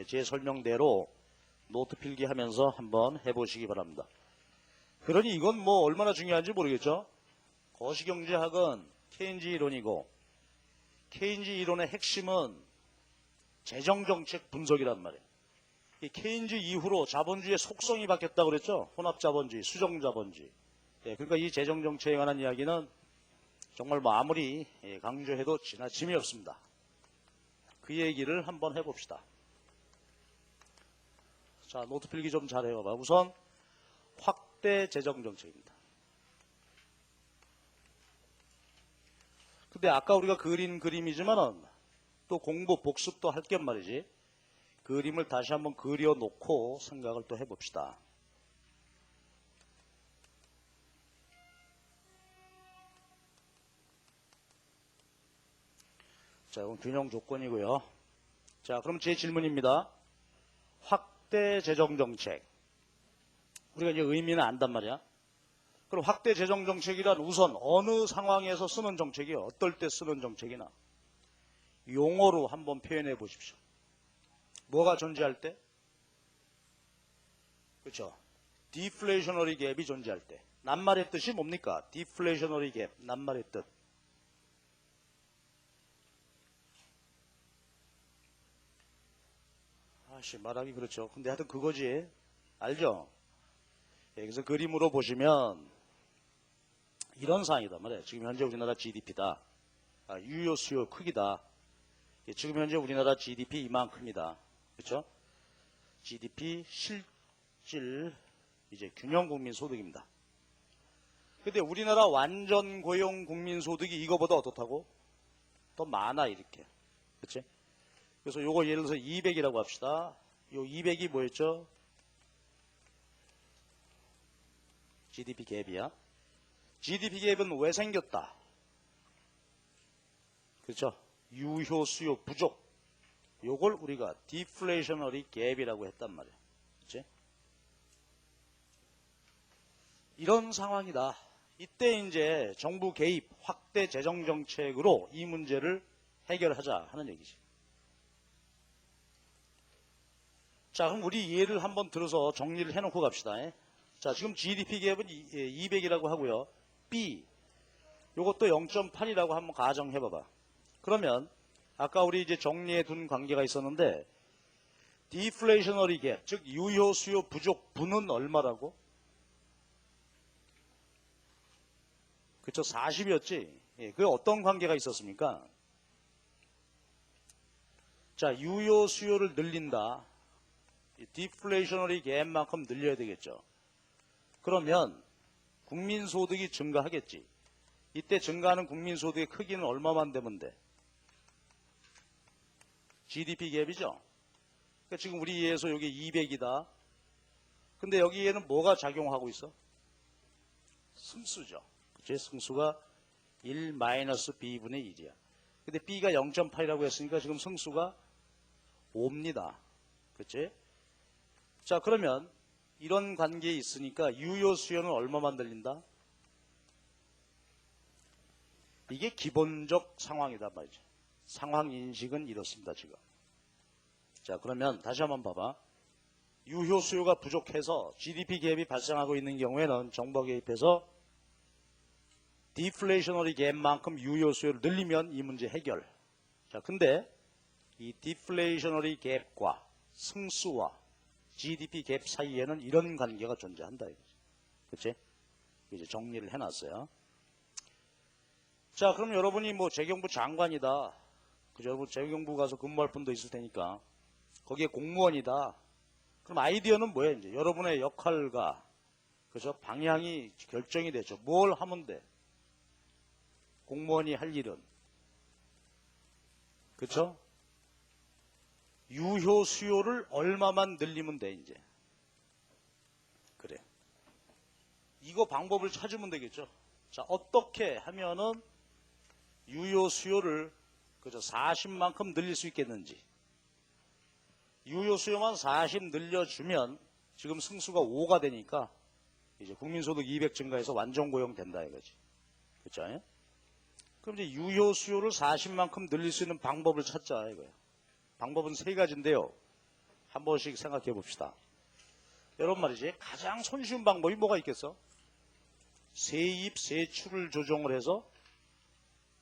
제 설명대로 노트 필기하면서 한번 해보시기 바랍니다. 그러니 이건 뭐 얼마나 중요한지 모르겠죠. 거시경제학은 케인즈 이론이고 케인즈 이론의 핵심은 재정정책 분석이란 말이에요. 이 케인즈 이후로 자본주의의 속성이 바뀌었다고 그랬죠. 혼합자본주의, 수정자본주의. 그러니까 이 재정정책에 관한 이야기는 정말 뭐 아무리 강조해도 지나침이 없습니다. 그 얘기를 한번 해봅시다. 자, 노트 필기 좀 잘 해봐봐. 우선 확대 재정정책입니다. 근데 아까 우리가 그린 그림이지만은 또 공부 복습도 할 겸 말이지. 그림을 다시 한번 그려놓고 생각을 또 해봅시다. 자, 이건 균형 조건이고요. 자, 그럼 제 질문입니다. 확대 재정정책. 우리가 이제 의미는 안단 말이야. 그럼 확대 재정정책이란 우선 어느 상황에서 쓰는 정책이요? 어떨 때 쓰는 정책이나 용어로 한번 표현해 보십시오. 뭐가 존재할 때? 그렇죠. 디플레이셔너리 갭이 존재할 때. 낱말의 뜻이 뭡니까? 디플레이셔너리 갭, 낱말의 뜻. 아씨, 말하기 그렇죠. 근데 하여튼 그거지. 알죠? 예, 그래서 그림으로 보시면 이런 상황이단 말이에요. 지금 현재 우리나라 GDP다. 유효 수요 크기다. 예, 지금 현재 우리나라 GDP 이만큼이다. 그렇죠? GDP 실질 이제 균형 국민 소득입니다. 근데 우리나라 완전 고용 국민 소득이 이거보다 어떻다고? 더 많아 이렇게. 그렇지? 그래서 요거 예를 들어서 200이라고 합시다. 요 200이 뭐였죠? GDP 갭이야. GDP 갭은 왜 생겼다? 그렇죠? 유효 수요 부족. 요걸 우리가 디플레이셔너리 갭이라고 했단 말이야. 그렇지? 이런 상황이다. 이때 이제 정부 개입, 확대 재정 정책으로 이 문제를 해결하자 하는 얘기지. 자, 그럼 우리 예를 한번 들어서 정리를 해놓고 갑시다. 자, 지금 GDP 갭은 200이라고 하고요. B, 요것도 0.8이라고 한번 가정해봐봐. 그러면 아까 우리 이제 정리해 둔 관계가 있었는데 디플레이셔너리 갭, 즉 유효 수요 부족 분은 얼마라고? 그쵸, 40이었지. 예, 그게 어떤 관계가 있었습니까? 자, 유효 수요를 늘린다. 디플레이셔너리 갭만큼 늘려야 되겠죠. 그러면 국민소득이 증가하겠지. 이때 증가하는 국민소득의 크기는 얼마만 되면 돼? GDP 갭이죠. 그러니까 지금 우리 예에서 여기 200이다. 근데 여기에는 뭐가 작용하고 있어? 승수죠. 그치? 승수가 1-B분의 1이야. 근데 B가 0.8이라고 했으니까 지금 승수가 5입니다. 그치? 자, 그러면 이런 관계에 있으니까 유효 수요는 얼마만 들린다? 이게 기본적 상황이다 말이죠. 상황 인식은 이렇습니다, 지금. 자, 그러면 다시 한번 봐봐. 유효 수요가 부족해서 GDP 갭이 발생하고 있는 경우에는 정부가 개입해서 디플레이셔너리 갭만큼 유효 수요를 늘리면 이 문제 해결. 자, 근데 이 디플레이셔너리 갭과 승수와 GDP 갭 사이에는 이런 관계가 존재한다. 그치? 이제 정리를 해놨어요. 자, 그럼 여러분이 뭐 재경부 장관이다. 그죠? 여러분 재경부 가서 근무할 분도 있을 테니까. 거기에 공무원이다. 그럼 아이디어는 뭐예요? 이제 여러분의 역할과 그죠? 방향이 결정이 되죠. 뭘 하면 돼? 공무원이 할 일은. 그쵸? 유효 수요를 얼마만 늘리면 돼, 이제. 그래. 이거 방법을 찾으면 되겠죠. 자, 어떻게 하면은 유효 수요를 그죠? 40만큼 늘릴 수 있겠는지. 유효 수요만 40 늘려주면 지금 승수가 5가 되니까 이제 국민소득 200 증가해서 완전 고용 된다 이거지. 그쵸? 그럼 이제 유효 수요를 40만큼 늘릴 수 있는 방법을 찾자 이거예요. 방법은 세 가지인데요. 한 번씩 생각해 봅시다. 여러분 말이지, 가장 손쉬운 방법이 뭐가 있겠어? 세입, 세출을 조정을 해서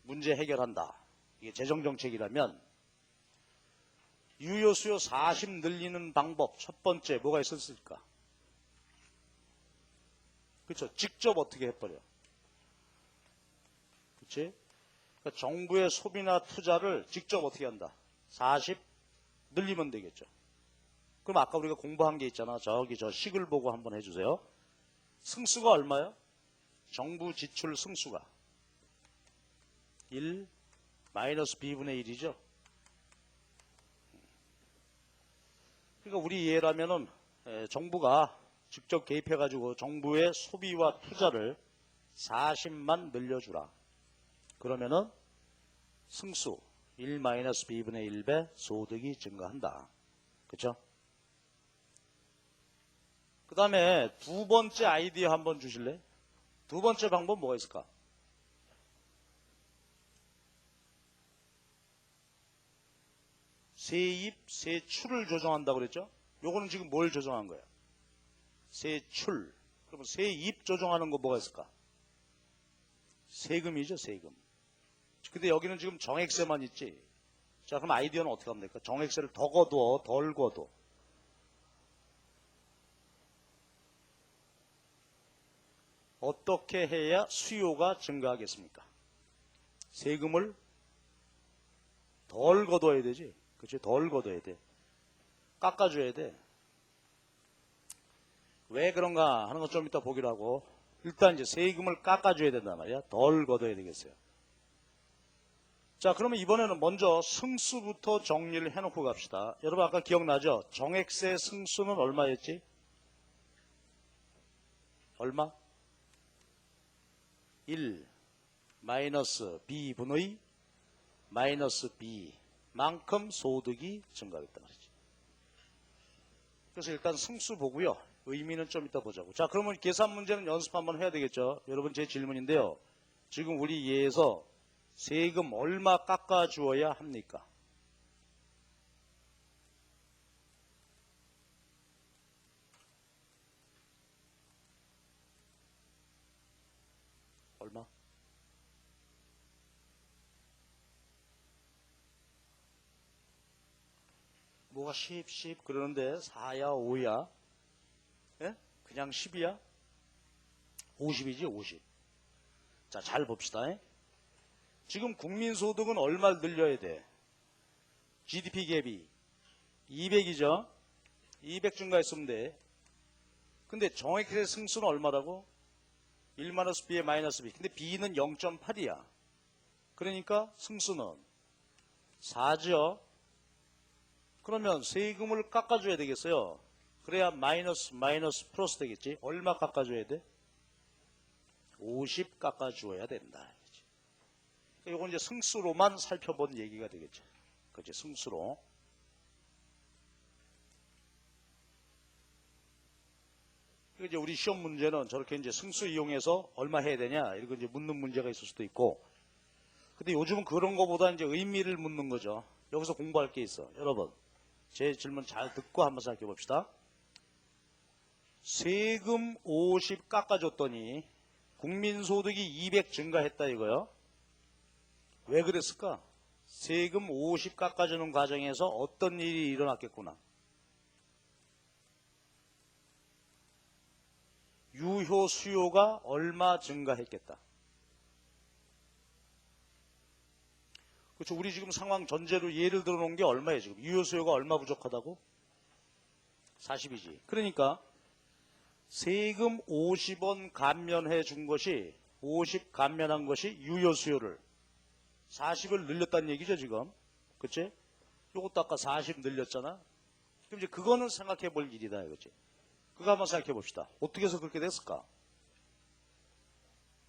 문제 해결한다. 이게 재정정책이라면 유효 수요 40 늘리는 방법 첫 번째 뭐가 있었을까? 그렇죠. 직접 어떻게 해버려. 그렇지? 그러니까 정부의 소비나 투자를 직접 어떻게 한다? 40 늘리면 되겠죠. 그럼 아까 우리가 공부한 게 있잖아. 저기 저 식을 보고 한번 해주세요. 승수가 얼마요? 정부 지출 승수가 1 마이너스 B분의 1이죠. 그러니까 우리 이해라면은 정부가 직접 개입해가지고 정부의 소비와 투자를 40만 늘려주라. 그러면은 승수 1-B분의 1배 소득이 증가한다. 그렇죠? 그 다음에 두 번째 아이디어 한번 주실래? 두 번째 방법 뭐가 있을까? 세입, 세출을 조정한다고 그랬죠? 요거는 지금 뭘 조정한 거야? 세출. 그러면 세입 조정하는 거 뭐가 있을까? 세금이죠, 세금. 근데 여기는 지금 정액세만 있지. 자, 그럼 아이디어는 어떻게 하면 될까? 정액세를 더 거둬, 덜 거둬. 어떻게 해야 수요가 증가하겠습니까? 세금을 덜 걷어야 되지. 그치? 덜 걷어야 돼. 깎아줘야 돼. 왜 그런가 하는 거 좀 이따 보기로 하고, 일단 이제 세금을 깎아줘야 된단 말이야. 덜 걷어야 되겠어요. 자, 그러면 이번에는 먼저 승수부터 정리를 해놓고 갑시다. 여러분 아까 기억나죠? 정액세 승수는 얼마였지? 얼마? 1 마이너스 B분의 마이너스 B만큼 소득이 증가하겠다 말이지. 그래서 일단 승수 보고요. 의미는 좀 이따 보자고. 자, 그러면 계산 문제는 연습 한번 해야 되겠죠. 여러분 제 질문인데요. 지금 우리 예에서 세금 얼마 깎아주어야 합니까? 얼마? 뭐가 10 그러는데 4야 5야? 예? 그냥 10이야? 50이지 50. 자, 잘 봅시다. 지금 국민소득은 얼마를 늘려야 돼? GDP 갭이 200이죠? 200 증가했으면 돼. 근데 정액세 승수는 얼마라고? 1 마이너스 B에 마이너스 B. 근데 B는 0.8이야. 그러니까 승수는 4죠? 그러면 세금을 깎아줘야 되겠어요. 그래야 마이너스 플러스 되겠지. 얼마 깎아줘야 돼? 50 깎아줘야 된다. 이건 이제 승수로만 살펴본 얘기가 되겠죠. 그치, 승수로. 이제 우리 시험 문제는 저렇게 이제 승수 이용해서 얼마 해야 되냐, 이런 거 이제 묻는 문제가 있을 수도 있고. 근데 요즘은 그런 거보다 이제 의미를 묻는 거죠. 여기서 공부할 게 있어. 여러분, 제 질문 잘 듣고 한번 생각해 봅시다. 세금 50 깎아줬더니 국민소득이 200 증가했다 이거요. 왜 그랬을까? 세금 50 깎아주는 과정에서 어떤 일이 일어났겠구나. 유효 수요가 얼마 증가했겠다. 그렇죠. 우리 지금 상황 전제로 예를 들어 놓은 게 얼마예요, 지금? 유효 수요가 얼마 부족하다고? 40이지. 그러니까 세금 50원 감면해 준 것이, 50 감면한 것이 유효 수요를 40을 늘렸다는 얘기죠, 지금. 그치? 요것도 아까 40 늘렸잖아. 그럼 이제 그거는 생각해 볼 일이다, 이거지. 그거 한번 생각해 봅시다. 어떻게 해서 그렇게 됐을까?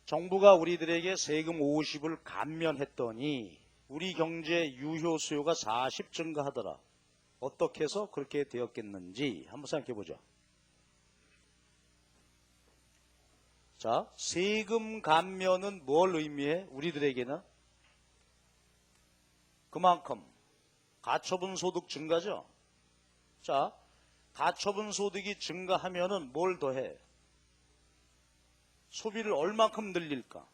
정부가 우리들에게 세금 50을 감면했더니 우리 경제 유효 수요가 40 증가하더라. 어떻게 해서 그렇게 되었겠는지 한번 생각해 보죠. 자, 세금 감면은 뭘 의미해? 우리들에게는 그만큼 가처분 소득 증가죠. 자, 가처분 소득이 증가하면은 뭘 더해? 소비를 얼마큼 늘릴까?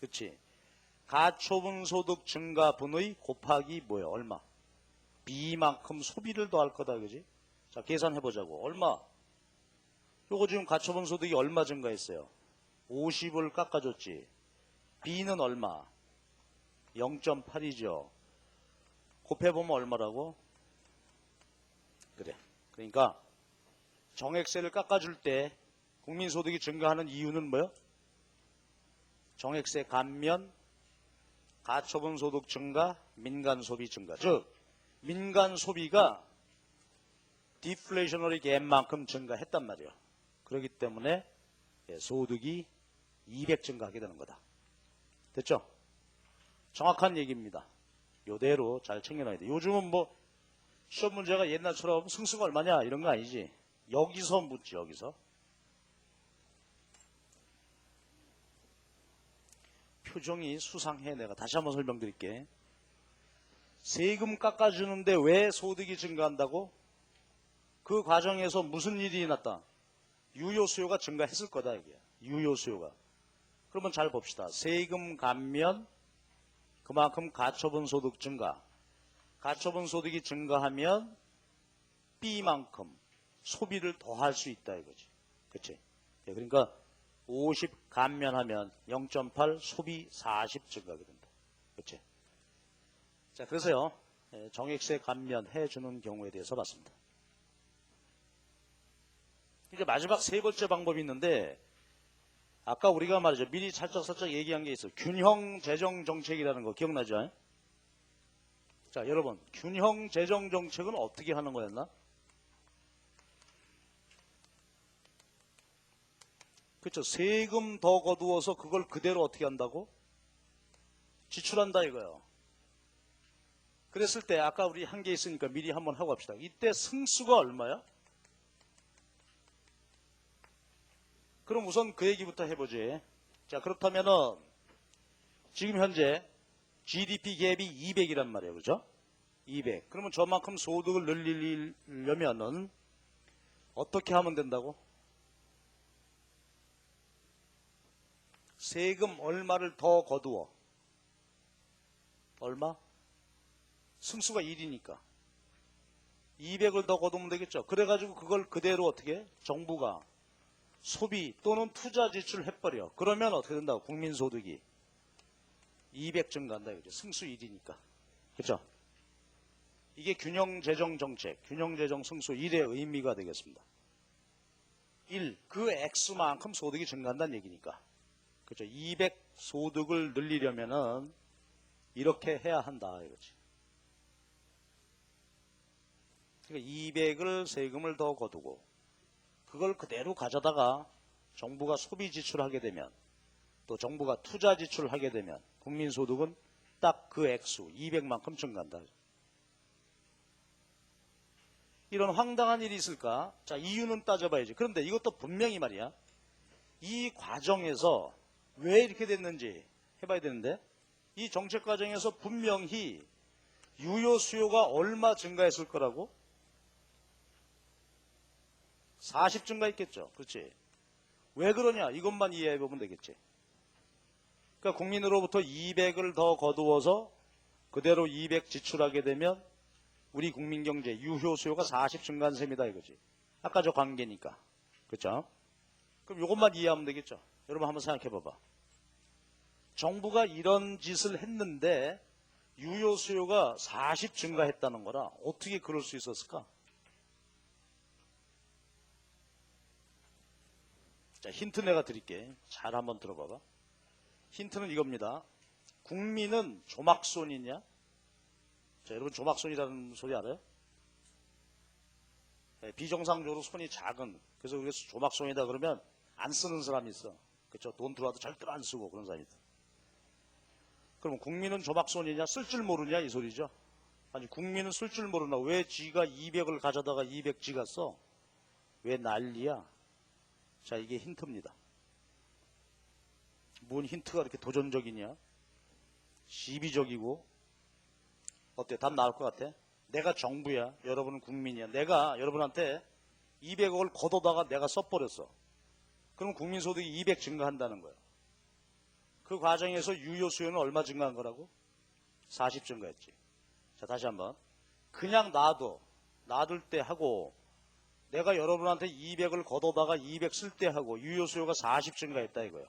그치? 가처분 소득 증가분의 곱하기 뭐야? 얼마? B만큼 소비를 더할 거다, 그지? 자, 계산해 보자고. 얼마? 요거 지금 가처분 소득이 얼마 증가했어요? 50을 깎아줬지. B는 얼마? 0.8이죠. 곱해보면 얼마라고? 그래. 그러니까 정액세를 깎아줄 때 국민소득이 증가하는 이유는 뭐요? 정액세 감면, 가처분 소득 증가, 민간 소비 증가. 즉, 민간 소비가 디플레이셔너리 갭만큼 증가했단 말이에요. 그렇기 때문에 소득이 200 증가하게 되는 거다. 됐죠? 정확한 얘기입니다. 요대로 잘 챙겨놔야 돼. 요즘은 뭐 시험 문제가 옛날처럼 승수가 얼마냐 이런 거 아니지. 여기서 묻지, 여기서. 표정이 수상해. 내가 다시 한번 설명드릴게. 세금 깎아주는데 왜 소득이 증가한다고? 그 과정에서 무슨 일이 일어났다? 유효 수요가 증가했을 거다, 이게. 유효 수요가. 그러면 잘 봅시다. 세금 감면, 그만큼 가처분 소득 증가. 가처분 소득이 증가하면 B만큼 소비를 더 할 수 있다, 이거지. 그치? 그러니까 50 감면하면 0.8 소비 40 증가하게 된다. 그렇지? 자, 그래서요. 정액세 감면해 주는 경우에 대해서 봤습니다. 이제 마지막 세 번째 방법이 있는데 아까 우리가 말이죠. 미리 살짝 얘기한 게 있어요. 균형 재정 정책이라는 거 기억나죠? 자, 여러분, 균형 재정 정책은 어떻게 하는 거였나? 그렇죠. 세금 더 거두어서 그걸 그대로 어떻게 한다고? 지출한다 이거예요. 그랬을 때 아까 우리 한 게 있으니까 미리 한번 하고 갑시다. 이때 승수가 얼마야? 그럼 우선 그 얘기부터 해보지. 자, 그렇다면은 지금 현재 GDP 갭이 200이란 말이에요. 그죠? 200. 그러면 저만큼 소득을 늘리려면은 어떻게 하면 된다고? 세금 얼마를 더 거두어? 얼마? 승수가 1이니까 200을 더 거두면 되겠죠. 그래가지고 그걸 그대로 어떻게 해? 정부가 소비 또는 투자 지출을 해버려. 그러면 어떻게 된다고? 국민소득이 200 증가한다. 이거죠. 승수 1이니까. 그렇죠? 이게 균형재정 정책, 균형재정 승수 1의 의미가 되겠습니다. 1, 그 액수만큼 소득이 증가한다는 얘기니까. 그렇죠? 200 소득을 늘리려면은 이렇게 해야 한다 이거지. 그러니까 200을 세금을 더 거두고 그걸 그대로 가져다가 정부가 소비 지출하게 되면 또 정부가 투자 지출하게 되면 국민소득은 딱 그 액수 200만큼 증가한다. 이런 황당한 일이 있을까? 자, 이유는 따져봐야지. 그런데 이것도 분명히 말이야. 이 과정에서 왜 이렇게 됐는지 해봐야 되는데 이 정책 과정에서 분명히 유효 수요가 얼마 증가했을 거라고? 40 증가했겠죠. 그렇지? 왜 그러냐? 이것만 이해해보면 되겠지. 그러니까 국민으로부터 200을 더 거두어서 그대로 200 지출하게 되면 우리 국민경제 유효 수요가 40 증가한 셈이다 이거지. 아까 저 관계니까. 그렇죠? 그럼 이것만 이해하면 되겠죠. 여러분 한번 생각해 봐봐. 정부가 이런 짓을 했는데 유효 수요가 40 증가했다는 거라 어떻게 그럴 수 있었을까? 자, 힌트 내가 드릴게. 잘 한번 들어봐봐. 힌트는 이겁니다. 국민은 조막손이냐? 자, 여러분 조막손이라는 소리 알아요? 네, 비정상적으로 손이 작은, 그래서 조막손이다 그러면 안 쓰는 사람이 있어. 그렇죠? 돈 들어와도 절대로 안 쓰고 그런 사람이 있어. 그럼 국민은 조막손이냐? 쓸 줄 모르냐? 이 소리죠. 아니, 국민은 쓸 줄 모르나? 왜 지가 200을 가져다가 200 지가 써? 왜 난리야? 자, 이게 힌트입니다. 뭔 힌트가 이렇게 도전적이냐? 시비적이고. 어때? 답 나올 것 같아? 내가 정부야. 여러분은 국민이야. 내가 여러분한테 200억을 걷어다가 내가 써버렸어. 그럼 국민소득이 200 증가한다는 거야. 그 과정에서 유효 수요는 얼마 증가한 거라고? 40 증가했지. 자, 다시 한번. 그냥 놔둘 때 하고 내가 여러분한테 200을 걷어다가 200 쓸 때 하고 유효 수요가 40 증가했다 이거예요.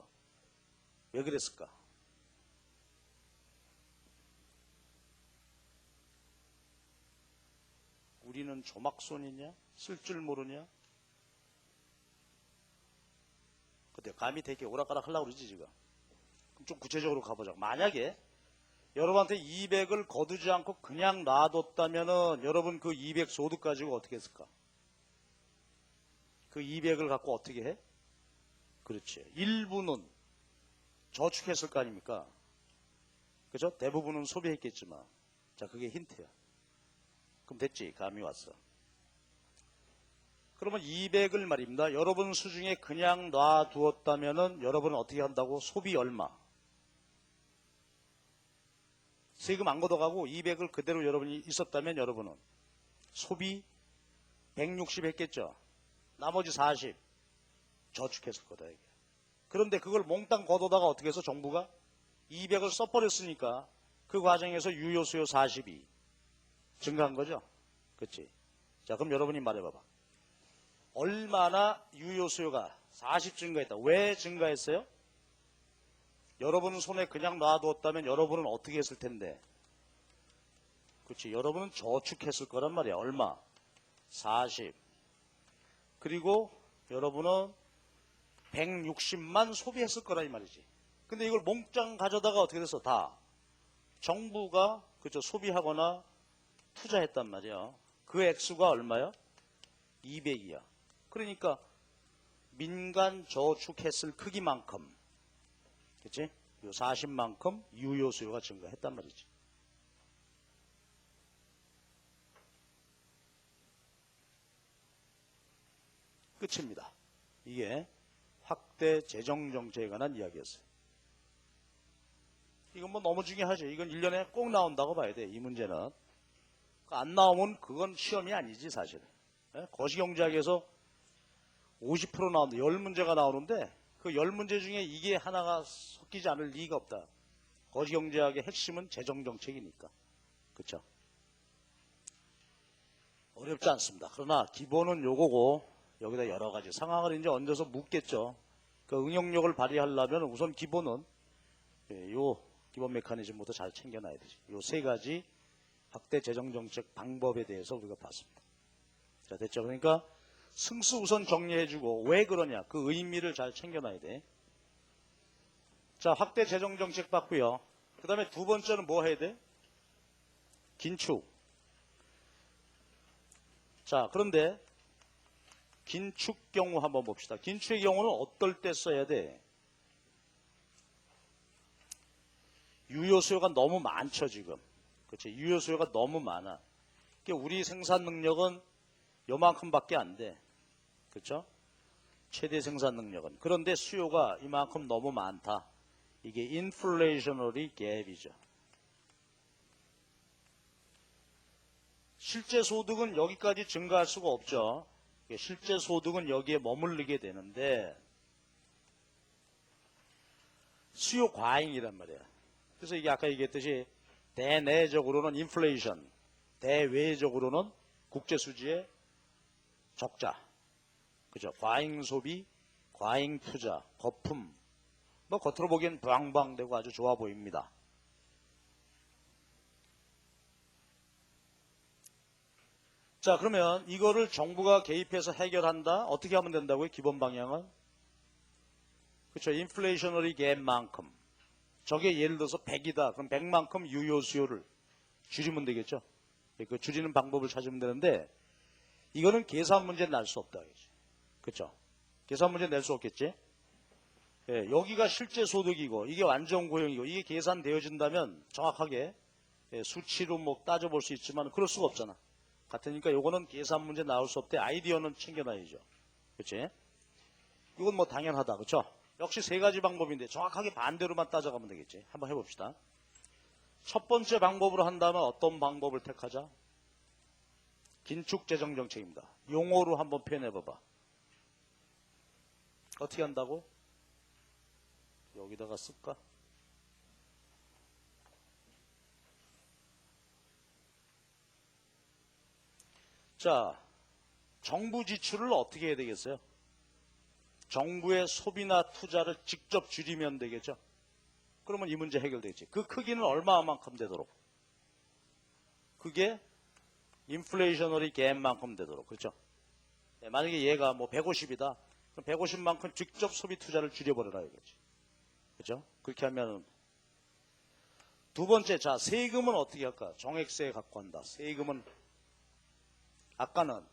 왜 그랬을까? 우리는 조막손이냐? 쓸 줄 모르냐? 근데 감이 되게 오락가락 하려고 그러지 지금. 그럼 좀 구체적으로 가보자. 만약에 여러분한테 200을 거두지 않고 그냥 놔뒀다면은 여러분 그 200 소득 가지고 어떻게 했을까? 그 200을 갖고 어떻게 해? 그렇지. 일부는 저축했을 거 아닙니까? 그죠? 대부분은 소비했겠지만. 자, 그게 힌트야. 그럼 됐지. 감이 왔어. 그러면 200을 말입니다. 여러분 수중에 그냥 놔두었다면은 여러분은 어떻게 한다고? 소비 얼마? 세금 안 걷어가고 200을 그대로 여러분이 있었다면 여러분은 소비 160 했겠죠. 나머지 40 저축했을 거다 이게. 그런데 그걸 몽땅 걷어다가 어떻게 해서 정부가 200을 써버렸으니까 그 과정에서 유효 수요 40이 증가한 거죠. 그렇지? 자, 그럼 여러분이 말해봐봐. 얼마나 유효 수요가 40 증가했다. 왜 증가했어요? 여러분 손에 그냥 놔두었다면 여러분은 어떻게 했을 텐데? 그렇지. 여러분은 저축했을 거란 말이야. 얼마? 40. 그리고 여러분은 160만 소비했을 거라 이 말이지. 근데 이걸 몽땅 가져다가 어떻게 됐어? 다 정부가 그죠 소비하거나 투자했단 말이야. 그 액수가 얼마야? 200이야. 그러니까 민간 저축했을 크기만큼, 그치? 요 40만큼 유효 수요가 증가했단 말이지. 끝입니다. 이게 확대 재정 정책에 관한 이야기였어요. 이건 뭐 너무 중요하죠. 이건 1년에 꼭 나온다고 봐야 돼. 이 문제는. 안 나오면 그건 시험이 아니지 사실은. 거시경제학에서 50% 나오는데 10문제가 나오는데 그 10문제 중에 이게 하나가 섞이지 않을 리가 없다. 거시경제학의 핵심은 재정정책이니까. 그렇죠? 어렵지 않습니다. 그러나 기본은 요거고 여기다 여러 가지 상황을 이제 얹어서 묻겠죠. 그 응용력을 발휘하려면 우선 기본은 요 기본 메커니즘부터 잘 챙겨놔야 되지. 요 세 가지 확대 재정정책 방법에 대해서 우리가 봤습니다. 자, 됐죠? 그러니까 승수 우선 정리해주고 왜 그러냐 그 의미를 잘 챙겨놔야 돼. 자, 확대 재정정책 봤고요. 그 다음에 두 번째는 뭐 해야 돼? 긴축. 자, 그런데 긴축 경우 한번 봅시다. 긴축의 경우는 어떨 때 써야 돼? 유효 수요가 너무 많죠 지금. 그렇지? 유효 수요가 너무 많아. 그러니까 우리 생산 능력은 요만큼밖에 안 돼. 그렇죠? 최대 생산 능력은. 그런데 수요가 이만큼 너무 많다. 이게 인플레이셔너리 갭이죠. 실제 소득은 여기까지 증가할 수가 없죠. 실제 소득은 여기에 머물르게 되는데 수요 과잉이란 말이야. 그래서 이게 아까 얘기했듯이 대내적으로는 인플레이션, 대외적으로는 국제 수지의 적자, 그죠? 과잉 소비, 과잉 투자, 거품. 뭐 겉으로 보기엔 부황부황되고 아주 좋아 보입니다. 자, 그러면 이거를 정부가 개입해서 해결한다? 어떻게 하면 된다고요? 기본 방향은? 그렇죠. 인플레이셔너리 갭만큼. 저게 예를 들어서 100이다. 그럼 100만큼 유효 수요를 줄이면 되겠죠. 그 줄이는 방법을 찾으면 되는데 이거는 계산 문제 날 수 없다. 그렇죠. 계산 문제 낼 수 없겠지. 예, 여기가 실제 소득이고 이게 완전 고용이고 이게 계산되어진다면 정확하게 수치로 뭐 따져볼 수 있지만 그럴 수가 없잖아. 같으니까 요거는 계산 문제 나올 수 없대. 아이디어는 챙겨놔야죠. 그렇지? 이건 뭐 당연하다. 그렇죠? 역시 세 가지 방법인데 정확하게 반대로만 따져가면 되겠지. 한번 해봅시다. 첫 번째 방법으로 한다면 어떤 방법을 택하자? 긴축 재정 정책입니다. 용어로 한번 표현해봐봐. 어떻게 한다고? 여기다가 쓸까? 자, 정부 지출을 어떻게 해야 되겠어요? 정부의 소비나 투자를 직접 줄이면 되겠죠. 그러면 이 문제 해결되겠지. 그 크기는 얼마만큼 되도록? 그게 인플레이셔너리 갭만큼 되도록. 그렇죠? 네, 만약에 얘가 뭐 150이다. 그럼 150만큼 직접 소비 투자를 줄여버려라 이거지. 그렇죠? 그렇게 하면 두 번째, 자, 세금은 어떻게 할까? 정액세 갖고 한다. 세금은 아까는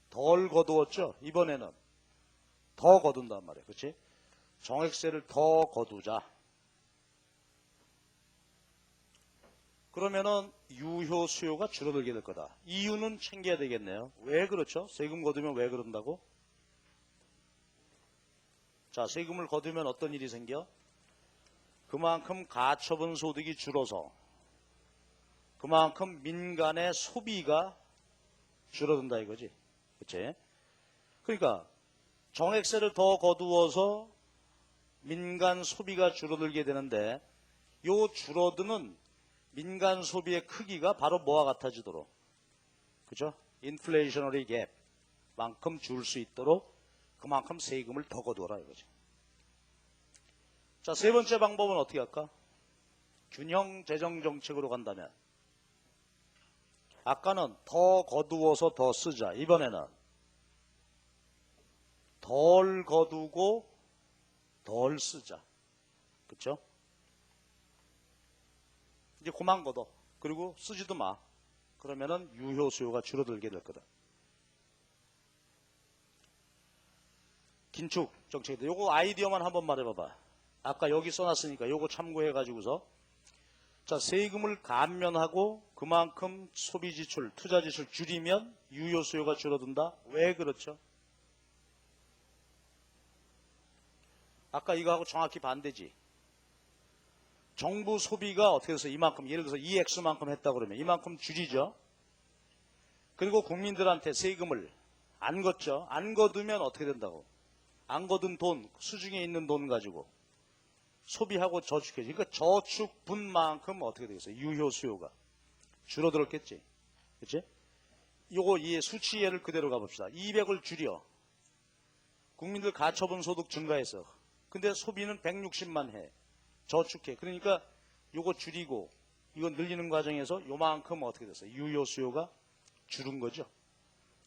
덜 거두었죠? 이번에는 더 거둔단 말이에요. 그렇지? 정액세를 더 거두자. 그러면은 유효 수요가 줄어들게 될 거다. 이유는 챙겨야 되겠네요. 왜 그렇죠? 세금 거두면 왜 그런다고? 자, 세금을 거두면 어떤 일이 생겨? 그만큼 가처분 소득이 줄어서 그만큼 민간의 소비가 줄어든다 이거지. 그치? 그러니까 정액세를 더 거두어서 민간 소비가 줄어들게 되는데 요 줄어드는 민간 소비의 크기가 바로 뭐와 같아지도록 그죠? 인플레이셔너리 갭만큼 줄 수 있도록 그만큼 세금을 더 거두어라 이거죠. 자, 세 번째 방법은 어떻게 할까? 균형 재정 정책으로 간다면 아까는 더 거두어서 더 쓰자. 이번에는 덜 거두고 덜 쓰자. 그렇죠? 이제 그만 걷어. 그리고 쓰지도 마. 그러면은 유효 수요가 줄어들게 될 거다. 긴축 정책인데 요거 아이디어만 한번 말해봐봐. 아까 여기 써놨으니까 요거 참고해가지고서 자, 세금을 감면하고 그만큼 소비 지출, 투자 지출 줄이면 유효 수요가 줄어든다. 왜 그렇죠? 아까 이거하고 정확히 반대지. 정부 소비가 어떻게 해서 이만큼, 예를 들어서 이 액수만큼 했다 그러면 이만큼 줄이죠. 그리고 국민들한테 세금을 안 걷죠. 안 거두면 어떻게 된다고? 안 거둔 돈, 수중에 있는 돈 가지고 소비하고 저축해지. 그러니까 저축분만큼 어떻게 되겠어요? 유효 수요가 줄어들었겠지. 그치? 요거 이 수치 예를 그대로 가봅시다. 200을 줄여. 국민들 가처분 소득 증가해서. 근데 소비는 160만 해. 저축해. 그러니까 요거 줄이고 이거 늘리는 과정에서 요만큼 어떻게 됐어요? 유효 수요가 줄은 거죠.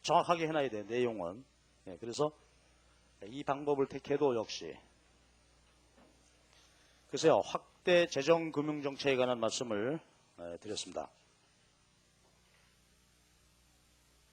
정확하게 해놔야 돼. 내용은. 예, 그래서 이 방법을 택해도 역시 글쎄요, 확대 재정금융정책에 관한 말씀을 드렸습니다.